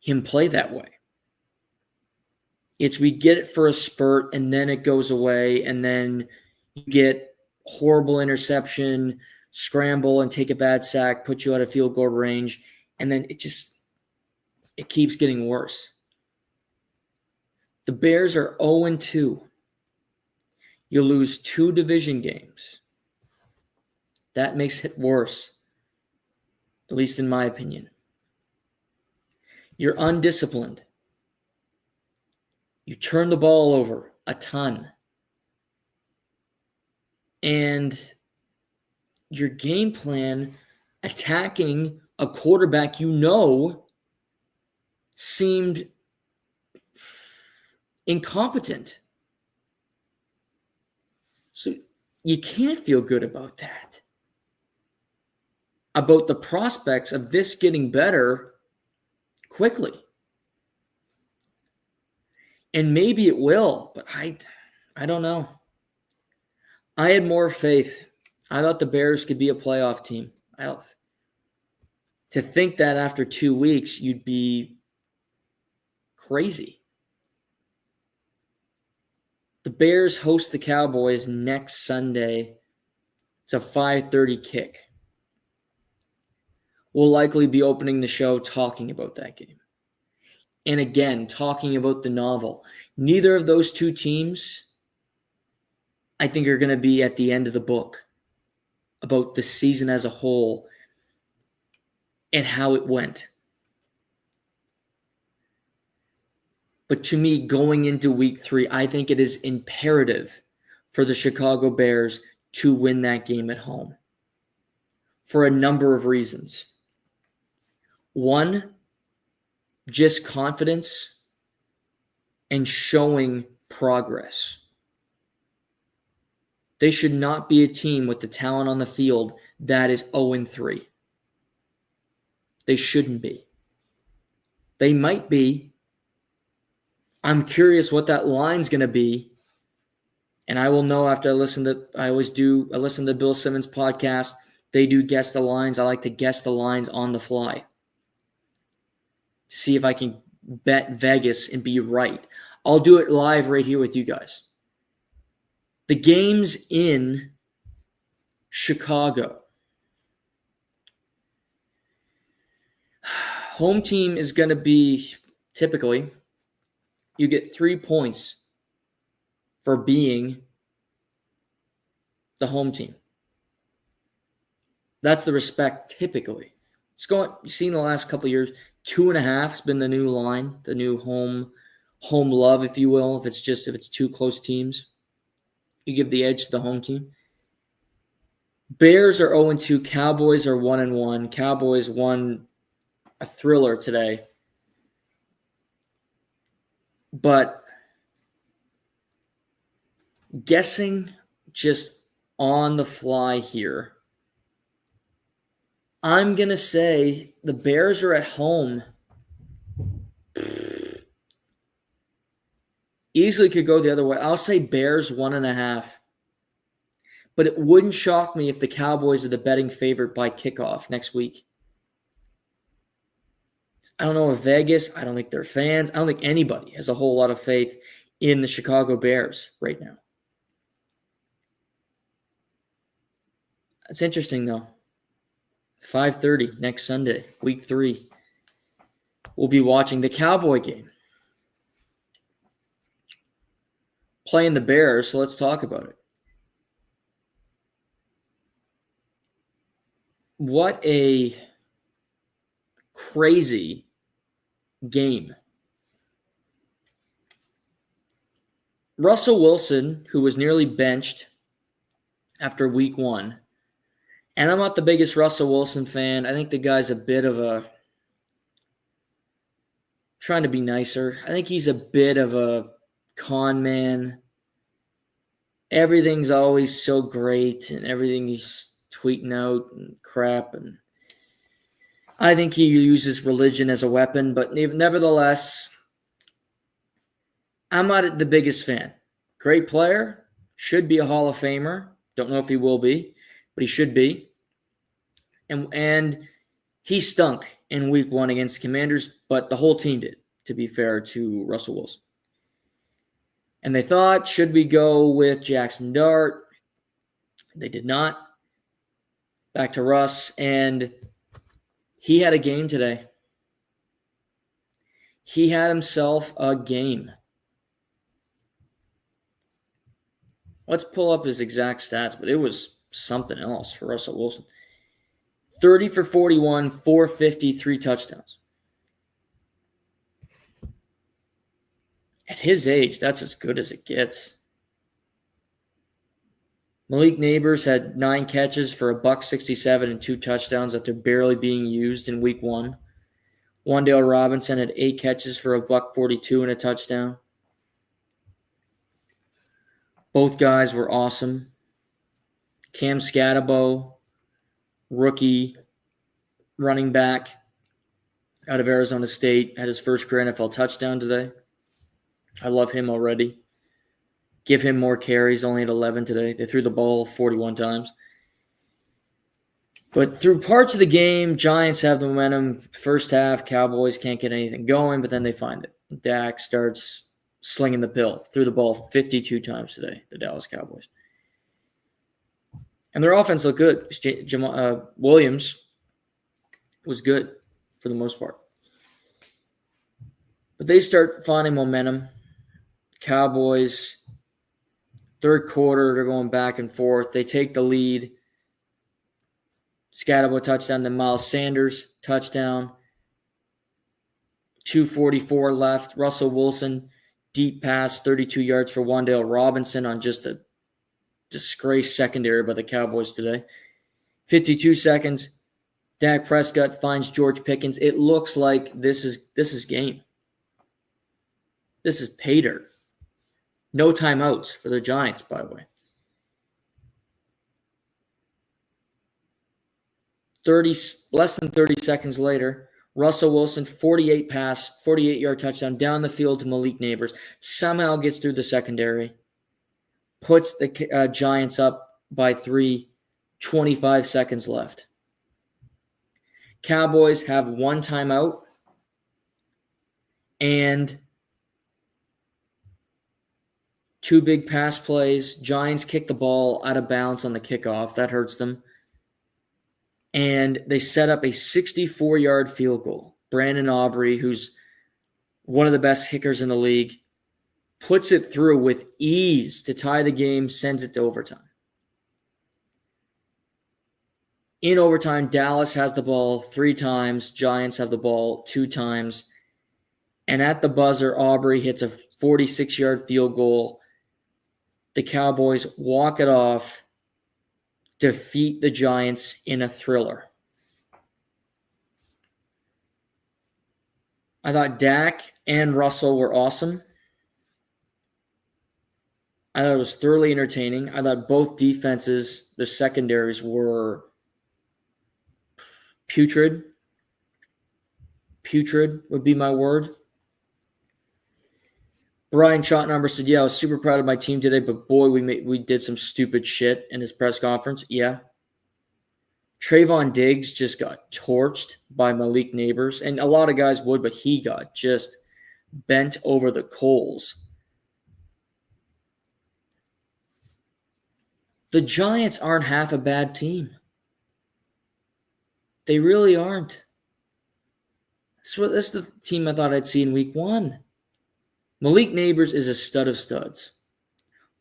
him play that way. It's we get it for a spurt and then it goes away and then you get horrible interception, scramble and take a bad sack, put you out of field goal range, and then it keeps getting worse. The Bears are 0-2. You lose 2 division games. That makes it worse, at least in my opinion. You're undisciplined. You turn the ball over a ton. And your game plan attacking a quarterback seemed incompetent. So you can't feel good about that. About the prospects of this getting better quickly. And maybe it will, but I don't know. I had more faith. I thought the Bears could be a playoff team. To think that after 2 weeks, you'd be crazy. The Bears host the Cowboys next Sunday. It's a 5:30 kick. We'll likely be opening the show talking about that game. And again, talking about the novel. Neither of those two teams, I think, are going to be at the end of the book about the season as a whole and how it went. But to me, going into week 3, I think it is imperative for the Chicago Bears to win that game at home for a number of reasons. One, just confidence and showing progress. They should not be a team with the talent on the field that is 0-3. They shouldn't be. They might be. I'm curious what that line's going to be. And I will know after I listen to Bill Simmons' podcast. They do guess the lines. I like to guess the lines on the fly. See if I can bet Vegas and be right. I'll do it live right here with you guys. The game's in Chicago. Home team is going to be, typically, you get 3 points for being the home team. That's the respect typically. You've seen the last couple of years, 2.5 has been the new line, the new home love, if you will. If it's two close teams, you give the edge to the home team. Bears are 0-2. Cowboys are 1-1. Cowboys won a thriller today. But guessing just on the fly here, I'm going to say the Bears are at home. Easily could go the other way. I'll say Bears 1.5. But it wouldn't shock me if the Cowboys are the betting favorite by kickoff next week. I don't know if Vegas, I don't think they're fans. I don't think anybody has a whole lot of faith in the Chicago Bears right now. It's interesting, though. 5:30 next Sunday, week 3. We'll be watching the Cowboy game. Playing the Bears, so let's talk about it. What a crazy game. Russell Wilson, who was nearly benched after week 1, and I'm not the biggest Russell Wilson fan. I think the guy's a bit of a, trying to be nicer, I think he's a bit of a con man. Everything's always so great and everything he's tweeting out and crap. And I think he uses religion as a weapon, but nevertheless, I'm not the biggest fan. Great player, should be a Hall of Famer. Don't know if he will be, but he should be. And he stunk in week 1 against Commanders, but the whole team did, to be fair to Russell Wilson. And they thought, should we go with Jackson Dart? They did not. Back to Russ, and he had a game today. He had himself a game. Let's pull up his exact stats, but it was something else for Russell Wilson. 30 for 41, 450, 3 touchdowns. At his age, that's as good as it gets. Malik Neighbors had 9 catches for $167 and 2 touchdowns after barely being used in week 1. Wan'Dale Robinson had 8 catches for $142 and a touchdown. Both guys were awesome. Cam Scatabo, rookie running back out of Arizona State, had his first career NFL touchdown today. I love him already. Give him more carries, only at 11 today. They threw the ball 41 times. But through parts of the game, Giants have the momentum. First half, Cowboys can't get anything going, but then they find it. Dak starts slinging the pill. Threw the ball 52 times today, the Dallas Cowboys. And their offense looked good. Williams was good for the most part. But they start finding momentum. Cowboys, third quarter, they're going back and forth. They take the lead. Scatabo touchdown, then Miles Sanders touchdown. 2:44 left. Russell Wilson, deep pass, 32 yards for Wan'Dale Robinson on just a disgraced secondary by the Cowboys today. 52 seconds. Dak Prescott finds George Pickens. It looks like this is game. This is pay dirt. No timeouts for the Giants, by the way. Less than 30 seconds later, Russell Wilson, 48-yard touchdown down the field to Malik Neighbors. Somehow gets through the secondary. Puts the Giants up by 3, 25 seconds left. Cowboys have 1 timeout and 2 big pass plays. Giants kick the ball out of bounds on the kickoff. That hurts them. And they set up a 64-yard field goal. Brandon Aubrey, who's one of the best kickers in the league, puts it through with ease to tie the game, sends it to overtime. In overtime, Dallas has the ball 3 times. Giants have the ball 2 times. And at the buzzer, Aubrey hits a 46-yard field goal. The Cowboys walk it off, defeat the Giants in a thriller. I thought Dak and Russell were awesome. I thought it was thoroughly entertaining. I thought both defenses, the secondaries, were putrid. Putrid would be my word. Brian Schottenheimer said, I was super proud of my team today, but boy, we did some stupid shit in his press conference. Yeah. Trayvon Diggs just got torched by Malik Neighbors, and a lot of guys would, but he got just bent over the coals. The Giants aren't half a bad team. They really aren't. That's the team I thought I'd see in week 1. Malik Neighbors is a stud of studs.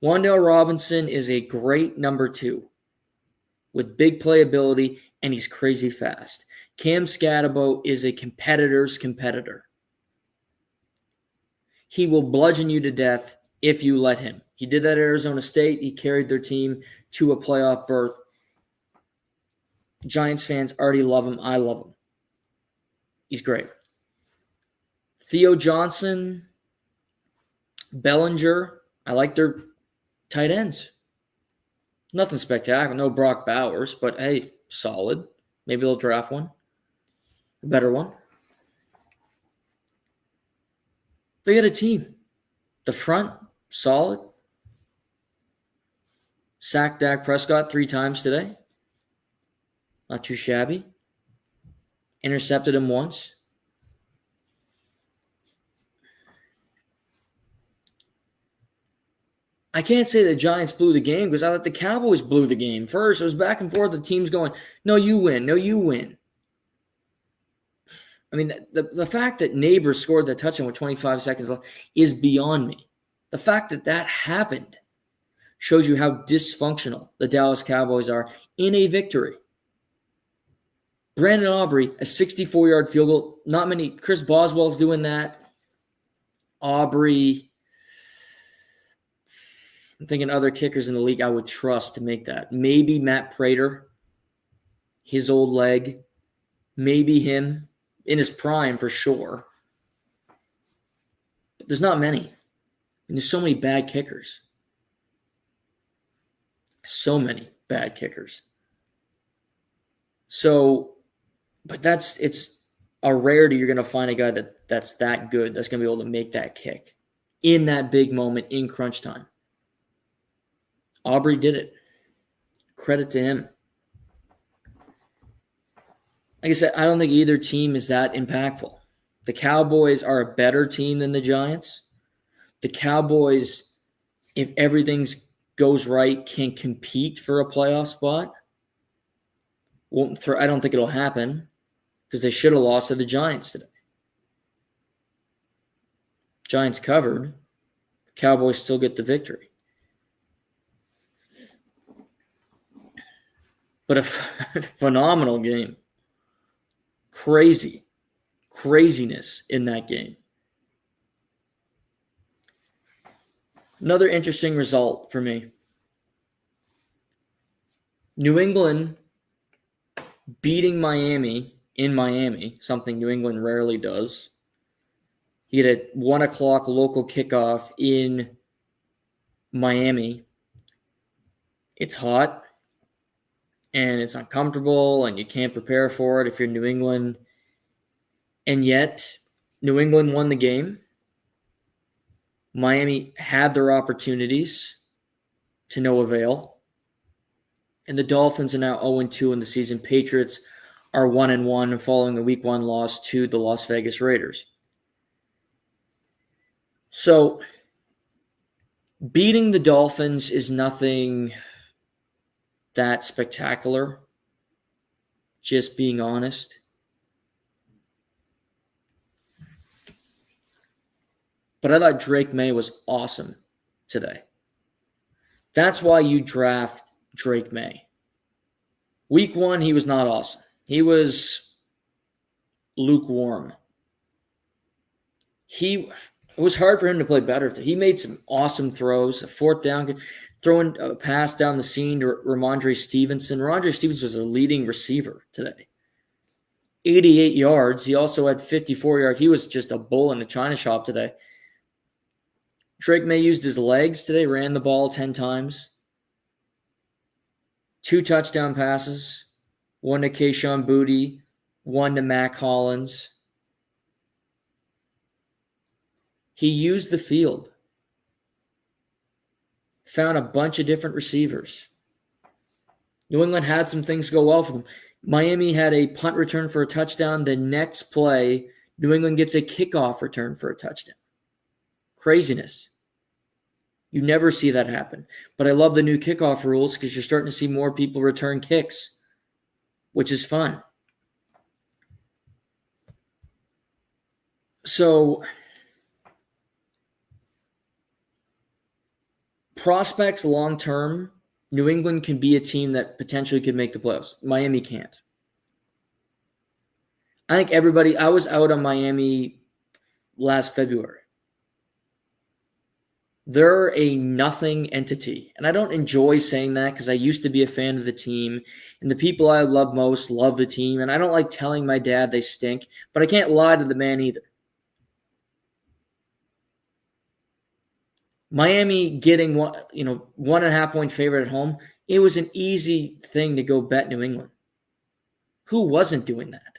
Wan'Dale Robinson is a great number 2 with big playability, and he's crazy fast. Cam Scatabo is a competitor's competitor. He will bludgeon you to death if you let him. He did that at Arizona State. He carried their team to a playoff berth. Giants fans already love him. I love him. He's great. Theo Johnson, Bellinger, I like their tight ends. Nothing spectacular. No Brock Bowers, but hey, solid. Maybe they'll draft one. A better one. They got a team. The front, solid. Sacked Dak Prescott 3 times today. Not too shabby. Intercepted him once. I can't say the Giants blew the game because I thought the Cowboys blew the game. First, it was back and forth. The team's going, no, you win. No, you win. I mean, the fact that Neighbors scored the touchdown with 25 seconds left is beyond me. The fact that that happened shows you how dysfunctional the Dallas Cowboys are in a victory. Brandon Aubrey, a 64-yard field goal. Not many. Chris Boswell's doing that. Aubrey, I'm thinking other kickers in the league I would trust to make that. Maybe Matt Prater, his old leg. Maybe him in his prime for sure. But there's not many. And there's so many bad kickers. So many bad kickers. So, but it's a rarity you're going to find a guy that's that good, that's going to be able to make that kick in that big moment in crunch time. Aubrey did it. Credit to him. Like I said, I don't think either team is that impactful. The Cowboys are a better team than the Giants. The Cowboys, if everything goes right, can compete for a playoff spot. I don't think it'll happen because they should have lost to the Giants today. Giants covered. Cowboys still get the victory. But a phenomenal game. Craziness in that game. Another interesting result for me. New England beating Miami in Miami, something New England rarely does. You get a 1 o'clock local kickoff in Miami. It's hot and it's uncomfortable and you can't prepare for it if you're New England. And yet, New England won the game. Miami had their opportunities to no avail. And the Dolphins are now 0-2 in the season. Patriots are 1-1 following the Week 1 loss to the Las Vegas Raiders. So, beating the Dolphins is nothing that spectacular, just being honest. But I thought Drake May was awesome today. That's why you draft Drake May. Week 1, he was not awesome. He was lukewarm. It was hard for him to play better. He made some awesome throws. A fourth down, throwing a pass down the seam to Ramondre Stevenson. Ramondre Stevenson was a leading receiver today. 88 yards. He also had 54 yards. He was just a bull in a china shop today. Drake May used his legs today, ran the ball 10 times. 2 touchdown passes. 1 to Kayshon Boutte. 1 to Mac Hollins. He used the field. Found a bunch of different receivers. New England had some things go well for them. Miami had a punt return for a touchdown. The next play, New England gets a kickoff return for a touchdown. Craziness. You never see that happen. But I love the new kickoff rules because you're starting to see more people return kicks, which is fun. So, prospects long-term, New England can be a team that potentially could make the playoffs. Miami can't. I think I was out on Miami last February. They're a nothing entity. And I don't enjoy saying that because I used to be a fan of the team. And the people I love most love the team. And I don't like telling my dad they stink. But I can't lie to the man either. Miami getting 1.5 point favorite at home, it was an easy thing to go bet New England. Who wasn't doing that?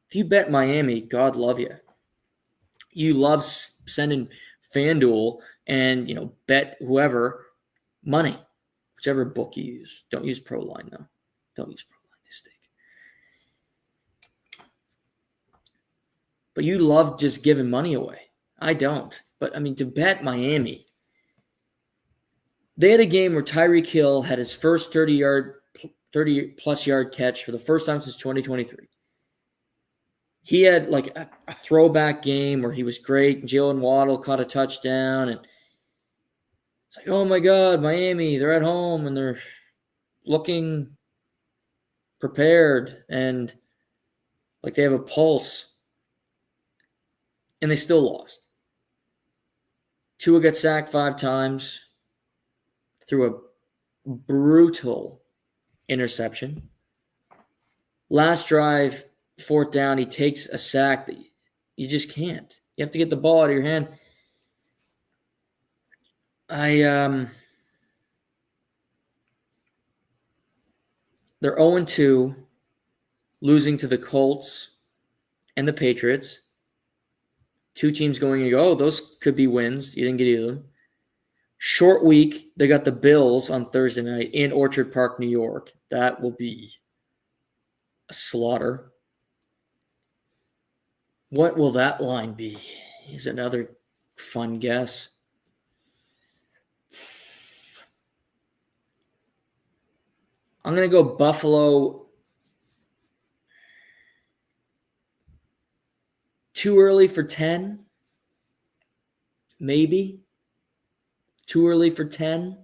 If you bet Miami, God love you. You love sending FanDuel and bet whoever money, whichever book you use. Don't use ProLine though. Don't use ProLine. They stink. But you love just giving money away. I don't. But, to bet Miami. They had a game where Tyreek Hill had his first 30-plus yard catch for the first time since 2023. He had like a throwback game where he was great. Jalen Waddle caught a touchdown. And it's like, oh, my God, Miami, they're at home and they're looking prepared and like they have a pulse. And they still lost. Tua got sacked 5 times. threw a brutal interception. Last drive, fourth down, he takes a sack that you just can't. You have to get the ball out of your hand. They're 0-2, losing to the Colts and the Patriots. Two teams going and go, oh, those could be wins. You didn't get either of them. Short week, they got the Bills on Thursday night in Orchard Park, New York. That will be a slaughter. What will that line be? Is another fun guess. I'm going to go Buffalo. Too early for 10? Maybe. Too early for 10?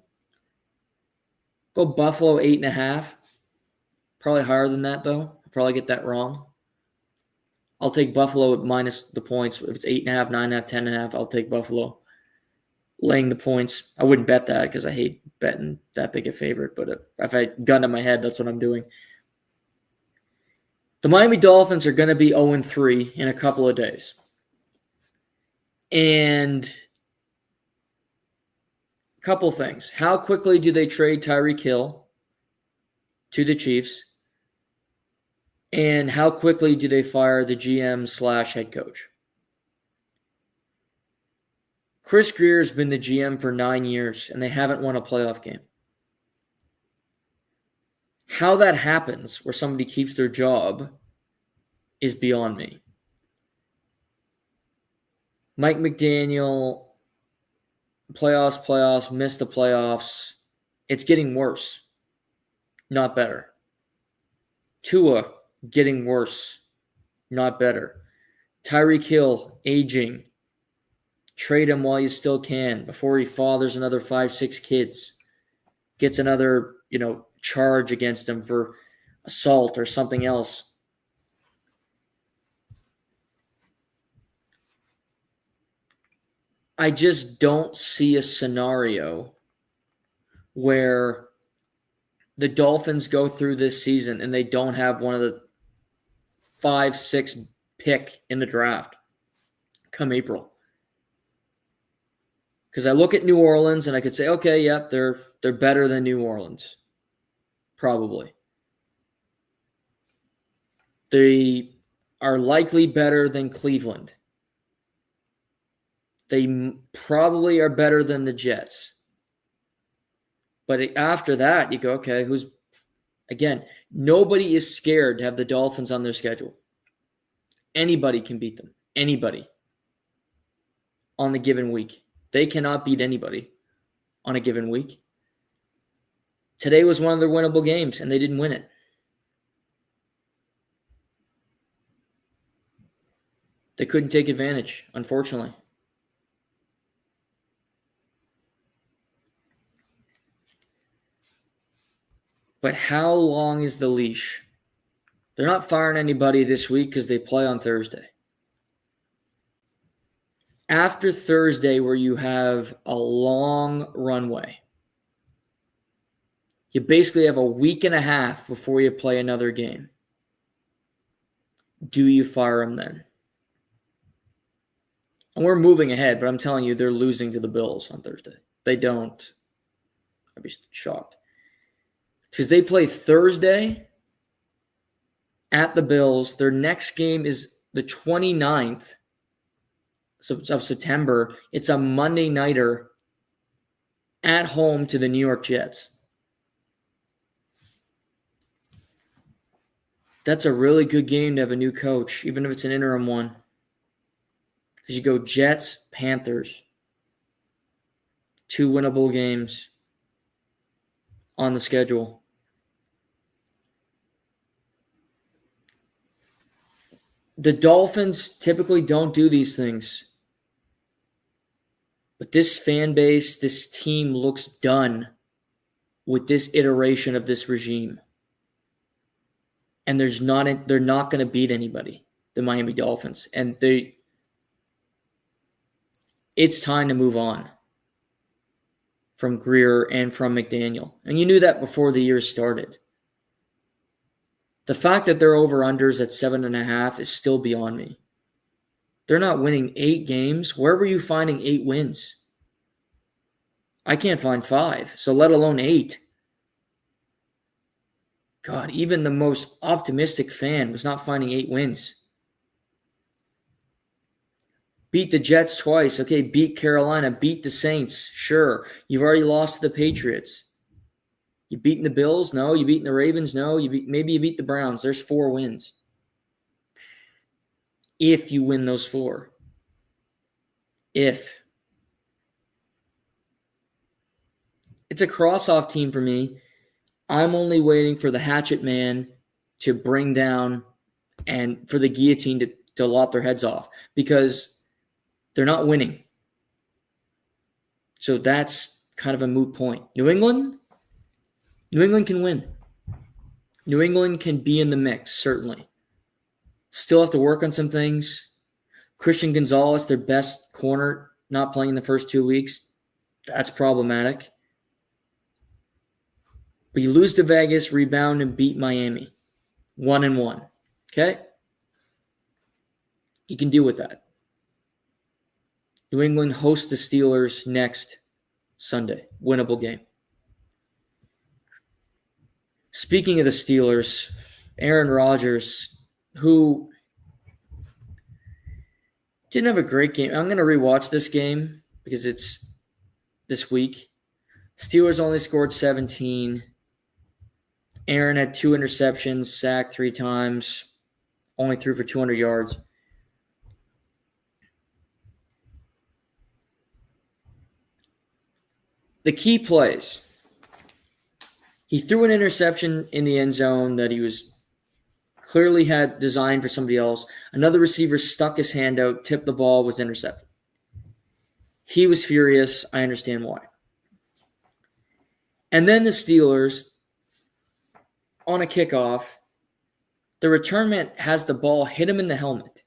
Go Buffalo 8.5. Probably higher than that, though. I'll probably get that wrong. I'll take Buffalo minus the points. If it's 8.5, 9.5, 10.5, I'll take Buffalo. Laying the points. I wouldn't bet that because I hate betting that big a favorite. But if I gun to my head, that's what I'm doing. The Miami Dolphins are going to be 0-3 in a couple of days. And a couple things. How quickly do they trade Tyreek Hill to the Chiefs? And how quickly do they fire the GM/head coach? Chris Greer has been the GM for 9 years, and they haven't won a playoff game. How that happens, where somebody keeps their job, is beyond me. Mike McDaniel, playoffs, missed the playoffs. It's getting worse, not better. Tua, getting worse, not better. Tyreek Hill, aging. Trade him while you still can before he fathers another 5-6 kids. Gets another, charge against him for assault or something else. I just don't see a scenario where the Dolphins go through this season and they don't have one of the 5-6 pick in the draft come April. Because I look at New Orleans and I could say, okay, yeah, they're better than New Orleans. Probably. They are likely better than Cleveland. They probably are better than the Jets. But after that, you go, okay, again, nobody is scared to have the Dolphins on their schedule. Anybody can beat them. Anybody. On the given week. They cannot beat anybody on a given week. Today was one of their winnable games, and they didn't win it. They couldn't take advantage, unfortunately. But how long is the leash? They're not firing anybody this week because they play on Thursday. After Thursday, where you have a long runway, you basically have a week and a half before you play another game. Do you fire them then? And we're moving ahead, but I'm telling you, they're losing to the Bills on Thursday. They don't. I'd be shocked. Because they play Thursday at the Bills. Their next game is the 29th of September. It's a Monday nighter at home to the New York Jets. That's a really good game to have a new coach, even if it's an interim one. Because you go Jets, Panthers. 2 winnable games on the schedule. The Dolphins typically don't do these things. But this fan base, this team looks done with this iteration of this regime. And they're not going to beat anybody, the Miami Dolphins. And it's time to move on. from Greer and from McDaniel. And you knew that before the year started. The fact that they're over-unders at 7.5 is still beyond me. They're not winning 8 games. Where were you finding 8 wins? I can't find 5, so let alone 8. God, even the most optimistic fan was not finding 8 wins. Beat the Jets twice. Okay, beat Carolina. Beat the Saints. Sure. You've already lost to the Patriots. You beaten the Bills? No. You beaten the Ravens? No. Maybe you beat the Browns. There's 4 wins. If you win those 4. If. It's a cross-off team for me. I'm only waiting for the hatchet man to bring down and for the guillotine to lop their heads off because they're not winning. So that's kind of a moot point. New England can win. New England can be in the mix, certainly. Still have to work on some things. Christian Gonzalez, their best corner, not playing the first 2 weeks. That's problematic. But you lose to Vegas, rebound, and beat Miami. 1-1. Okay? You can deal with that. New England hosts the Steelers next Sunday. Winnable game. Speaking of the Steelers, Aaron Rodgers, who didn't have a great game. I'm going to rewatch this game because it's this week. Steelers only scored 17. Aaron had 2 interceptions, sacked 3 times, only threw for 200 yards. The key plays. He threw an interception in the end zone that he was clearly had designed for somebody else. Another receiver stuck his hand out, tipped the ball, was intercepted. He was furious. I understand why. And then the Steelers, on a kickoff, the return man has the ball hit him in the helmet.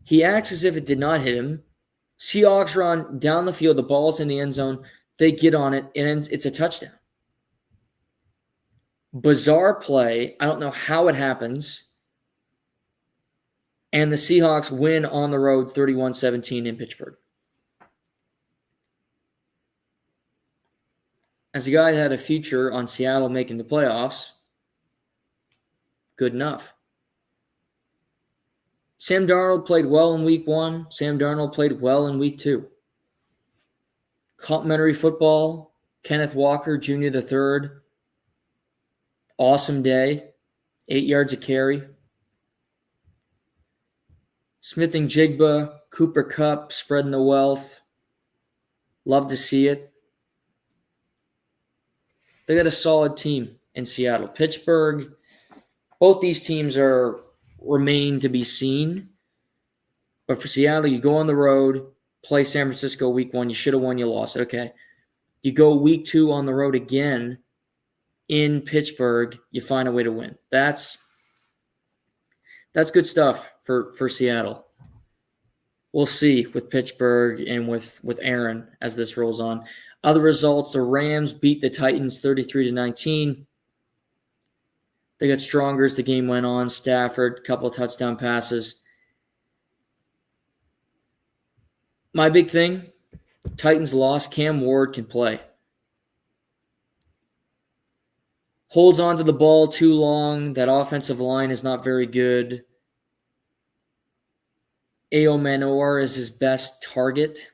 He acts as if it did not hit him. Seahawks run down the field. The ball's in the end zone. They get on it, and it's a touchdown. Bizarre play. I don't know how it happens. And the Seahawks win on the road 31-17 in Pittsburgh. As a guy that had a future on Seattle making the playoffs, good enough. Sam Darnold played well in week 1. Sam Darnold played well in week 2. Complimentary football, Kenneth Walker Jr. III. Awesome day. 8 yards a carry. Smith and Jigba, Cooper Kupp spreading the wealth. Love to see it. They got a solid team in Seattle. Pittsburgh, both these teams remain to be seen. But for Seattle, you go on the road, play San Francisco week 1. You should have won, you lost it. Okay. You go week 2 on the road again in Pittsburgh, you find a way to win. That's good stuff for Seattle. We'll see with Pittsburgh and with Aaron as this rolls on. Other results, the Rams beat the Titans 33-19. They got stronger as the game went on. Stafford, a couple of touchdown passes. My big thing, Titans lost. Cam Ward can play. Holds on to the ball too long. That offensive line is not very good. Ao Manor is his best target.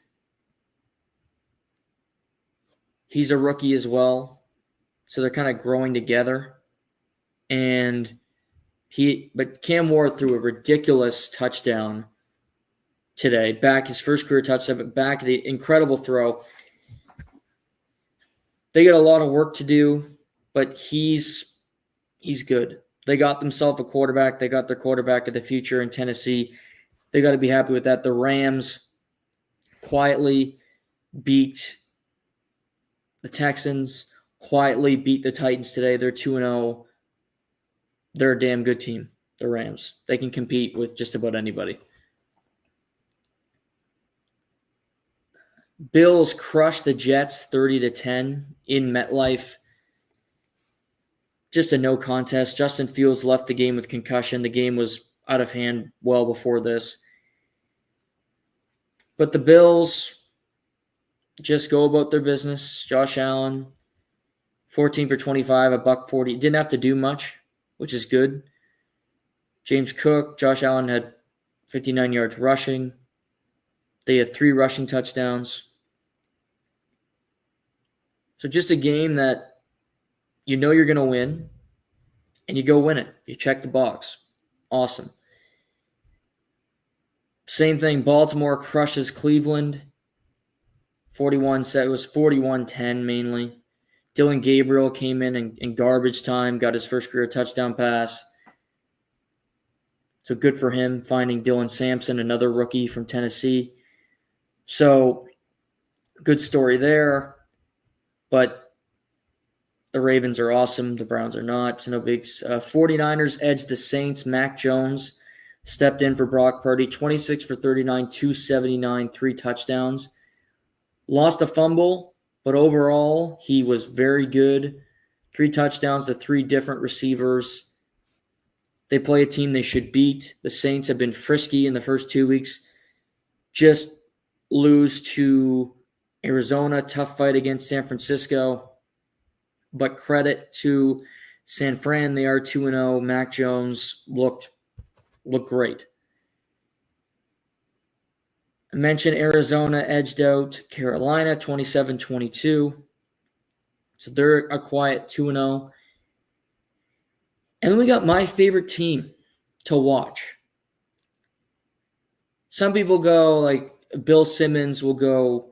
He's a rookie as well. So they're kind of growing together. But Cam Ward threw a ridiculous touchdown today. Back his first career touchdown, but back the incredible throw. They got a lot of work to do, but he's good. They got themselves a quarterback. They got their quarterback of the future in Tennessee. They got to be happy with that. The Rams quietly beat the Texans, quietly beat the Titans today. They're 2-0. They're a damn good team, the Rams. They can compete with just about anybody. Bills crushed the Jets 30-10 in MetLife. Just a no contest. Justin Fields left the game with concussion. The game was out of hand well before this. But the Bills just go about their business. Josh Allen, 14 for 25, $140. Didn't have to do much, which is good. James Cook, Josh Allen had 59 yards rushing. They had 3 rushing touchdowns. So just a game that you know you're going to win, and you go win it. You check the box. Awesome. Same thing, Baltimore crushes Cleveland. It was 41-10 mainly. Dylan Gabriel came in garbage time, got his first career touchdown pass. So good for him, finding Dylan Sampson, another rookie from Tennessee. So good story there. But the Ravens are awesome. The Browns are not. So no bigs. 49ers edged the Saints. Mac Jones stepped in for Brock Purdy. 26 for 39, 279, 3 touchdowns. Lost a fumble, but overall, he was very good. 3 touchdowns to 3 different receivers. They play a team they should beat. The Saints have been frisky in the first 2 weeks. Just lose to Arizona. Tough fight against San Francisco. But credit to San Fran. They are 2-0. Mac Jones looked great. I mentioned Arizona edged out Carolina 27-22. So they're a quiet 2-0. And then we got my favorite team to watch. Some people go, like Bill Simmons will go,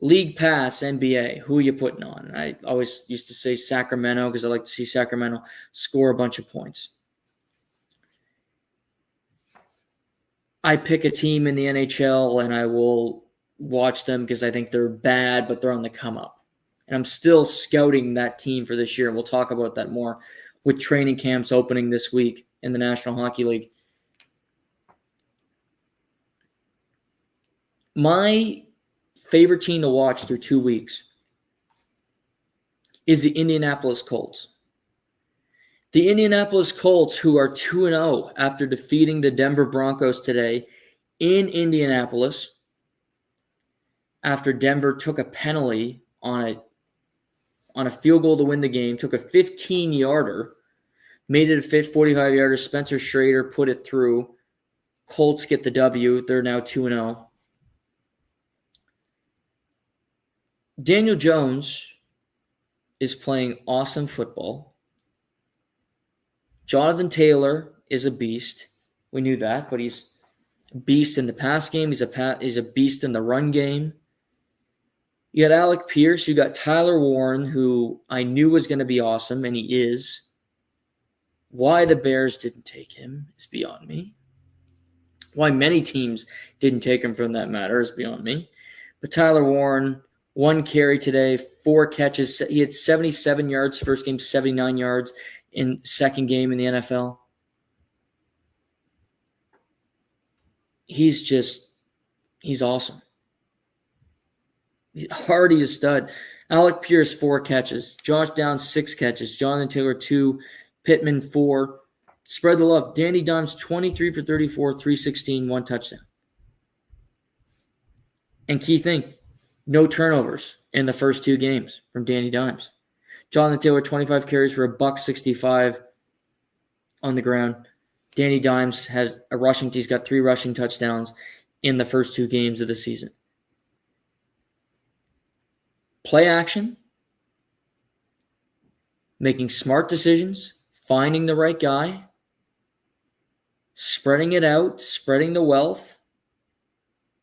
League Pass, NBA, who are you putting on? I always used to say Sacramento because I like to see Sacramento score a bunch of points. I pick a team in the NHL and I will watch them because I think they're bad, but they're on the come up. And I'm still scouting that team for this year. We'll talk about that more with training camps opening this week in the National Hockey League. My favorite team to watch through 2 weeks is the Indianapolis Colts. The Indianapolis Colts, who are 2-0 after defeating the Denver Broncos today in Indianapolis, after Denver took a penalty on a field goal to win the game, took a 15-yarder, made it a 45-yarder. Spencer Schrader put it through. Colts get the W. They're now 2-0. Daniel Jones is playing awesome football. Jonathan Taylor is a beast. We knew that, but he's a beast in the pass game. He's a beast in the run game. You got Alec Pierce. You got Tyler Warren, who I knew was going to be awesome, and he is. Why the Bears didn't take him is beyond me. Why many teams didn't take him, from that matter, is beyond me. But Tyler Warren, 1 carry today, 4 catches. He had 77 yards first game, 79 yards in second game in the NFL. He's awesome. He's Hardy is stud. Alec Pierce, 4 catches. Josh Downs, 6 catches. Jonathan Taylor, 2. Pittman, 4. Spread the love. Danny Dimes, 23 for 34, 316, 1 touchdown. And key thing, no turnovers in the first 2 games from Danny Dimes. Jonathan Taylor, 25 carries for $165 on the ground. Danny Dimes has he's got 3 rushing touchdowns in the first 2 games of the season. Play action, making smart decisions, finding the right guy, spreading it out, spreading the wealth.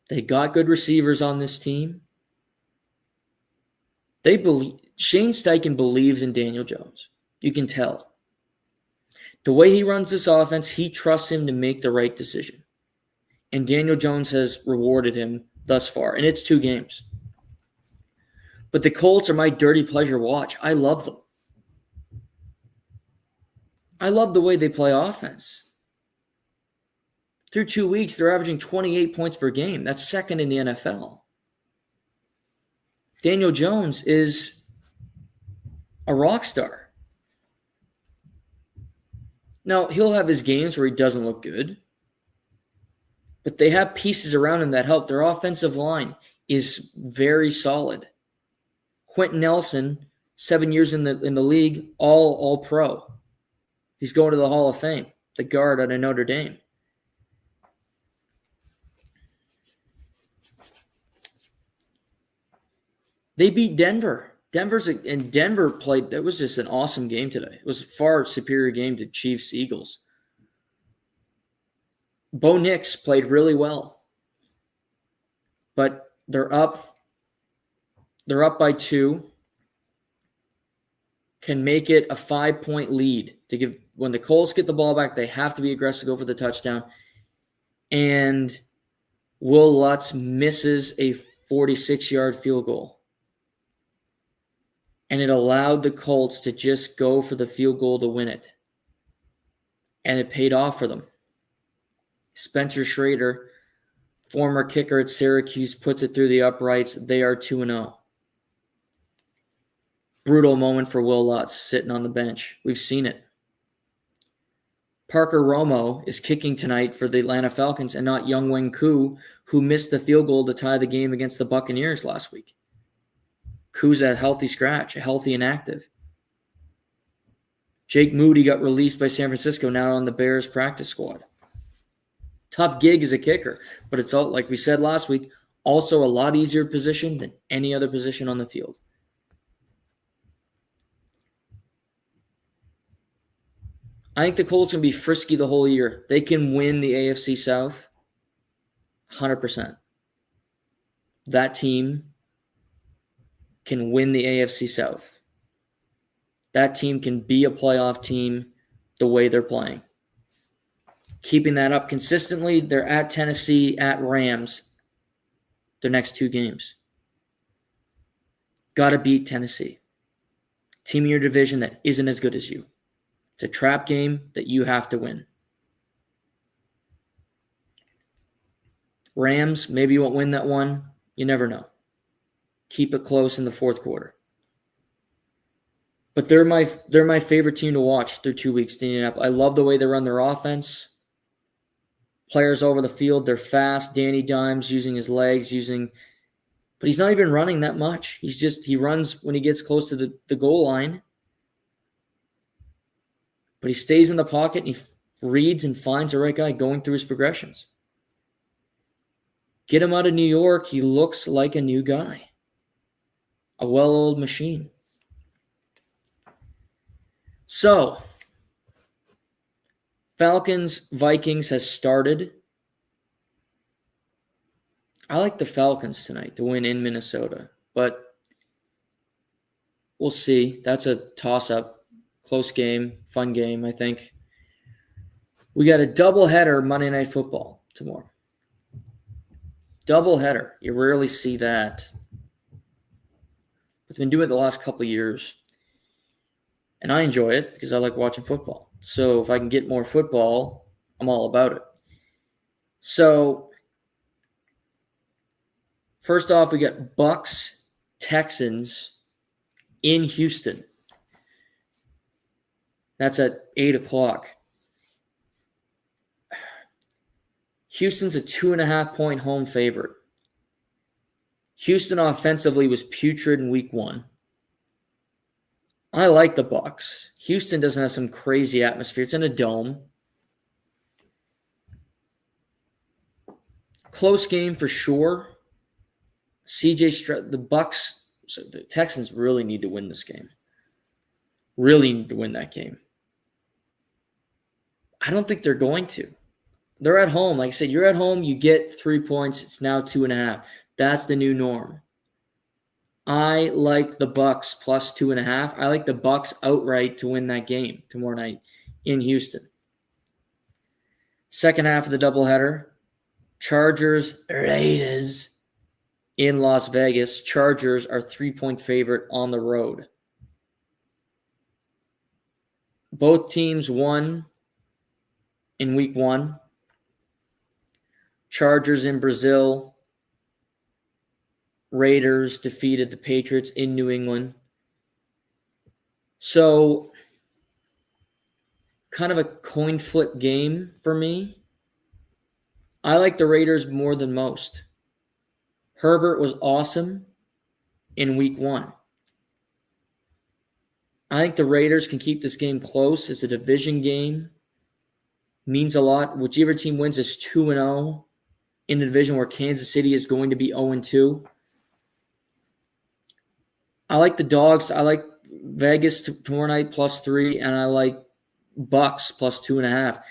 They got good receivers on this team. Shane Steichen believes in Daniel Jones. You can tell. The way he runs this offense, he trusts him to make the right decision. And Daniel Jones has rewarded him thus far. And it's 2 games. But the Colts are my dirty pleasure watch. I love them. I love the way they play offense. Through 2 weeks, they're averaging 28 points per game. That's second in the NFL. Daniel Jones is a rock star. Now, he'll have his games where he doesn't look good, but they have pieces around him that help. Their offensive line is very solid. Quentin Nelson, 7 years in the league, all pro. He's going to the Hall of Fame, the guard out of Notre Dame. They beat Denver. Denver played. That was just an awesome game today. It was a far superior game to Chiefs Eagles. Bo Nix played really well, but they're up. They're up by 2. Can make it a 5-point lead. When the Colts get the ball back, they have to be aggressive, go for the touchdown. And Will Lutz misses a 46-yard field goal. And it allowed the Colts to just go for the field goal to win it. And it paid off for them. Spencer Schrader, former kicker at Syracuse, puts it through the uprights. They are 2-0. Brutal moment for Will Lutz sitting on the bench. We've seen it. Parker Romo is kicking tonight for the Atlanta Falcons and not Younghoe Koo, who missed the field goal to tie the game against the Buccaneers last week. Koo's a healthy scratch, a healthy and active. Jake Moody got released by San Francisco, now on the Bears practice squad. Tough gig as a kicker, but it's all, like we said last week, also a lot easier position than any other position on the field. I think the Colts can be frisky the whole year. They can win the AFC South 100%. That team can win the AFC South. That team can be a playoff team the way they're playing. Keeping that up consistently, they're at Tennessee, at Rams, their next 2 games. Got to beat Tennessee. Team in your division that isn't as good as you. It's a trap game that you have to win. Rams, maybe you won't win that one. You never know. Keep it close in the fourth quarter. But they're my favorite team to watch through 2 weeks. I love the way they run their offense. Players over the field, they're fast. Danny Dimes using his legs, but he's not even running that much. He runs when he gets close to the goal line. But he stays in the pocket and he reads and finds the right guy going through his progressions. Get him out of New York, he looks like a new guy. A well-oiled machine. So, Falcons-Vikings has started. I like the Falcons tonight to win in Minnesota, but we'll see. That's a toss-up, close game, fun game, I think. We got a doubleheader Monday Night Football tomorrow. Doubleheader. You rarely see that. I've been doing it the last couple of years. And I enjoy it because I like watching football. So if I can get more football, I'm all about it. So first off, we got Bucks, Texans in Houston. That's at 8 o'clock. Houston's a 2.5-point home favorite. Houston offensively was putrid in week 1. I like the Bucks. Houston doesn't have some crazy atmosphere. It's in a dome. Close game for sure. the Bucks, so the Texans really need to win this game. Really need to win that game. I don't think they're going to. They're at home. Like I said, you're at home, you get 3 points. It's now 2.5. That's the new norm. I like the Bucks plus 2.5. I like the Bucks outright to win that game tomorrow night in Houston. Second half of the doubleheader, Chargers, Raiders in Las Vegas. Chargers are 3-point favorite on the road. Both teams won in week 1. Chargers in Brazil. Raiders defeated the Patriots in New England. So, kind of a coin flip game for me. I like the Raiders more than most. Herbert was awesome in week 1. I think the Raiders can keep this game close. It's a division game. Means a lot. Whichever team wins is 2-0 in a division where Kansas City is going to be 0-2. I like the dogs. I like Vegas tomorrow night +3, and I like Bucks +2.5.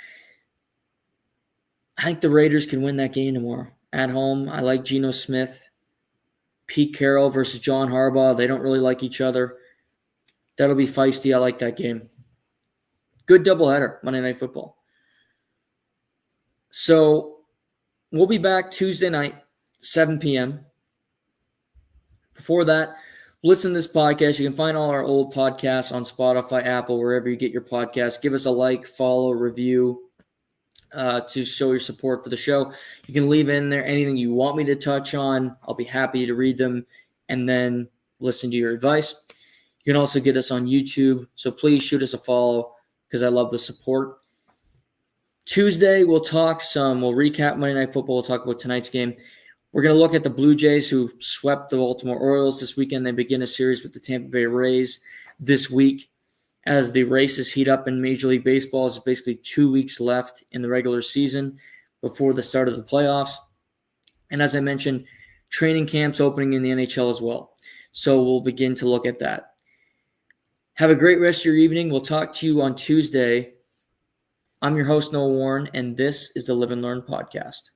I think the Raiders can win that game tomorrow at home. I like Geno Smith. Pete Carroll versus John Harbaugh. They don't really like each other. That'll be feisty. I like that game. Good doubleheader, Monday Night Football. So we'll be back Tuesday night, 7 p.m. Before that, listen to this podcast. You can find all our old podcasts on Spotify, Apple, wherever you get your podcasts. Give us a like, follow, review to show your support for the show. You can leave in there anything you want me to touch on. I'll be happy to read them and then listen to your advice. You can also get us on YouTube, so please shoot us a follow because I love the support. Tuesday, we'll recap Monday Night Football. We'll talk about tonight's game. We're going to look at the Blue Jays who swept the Baltimore Orioles this weekend. They begin a series with the Tampa Bay Rays this week as the races heat up in Major League Baseball. There's basically 2 weeks left in the regular season before the start of the playoffs. And as I mentioned, training camps opening in the NHL as well. So we'll begin to look at that. Have a great rest of your evening. We'll talk to you on Tuesday. I'm your host, Noah Warren, and this is the Live and Learn podcast.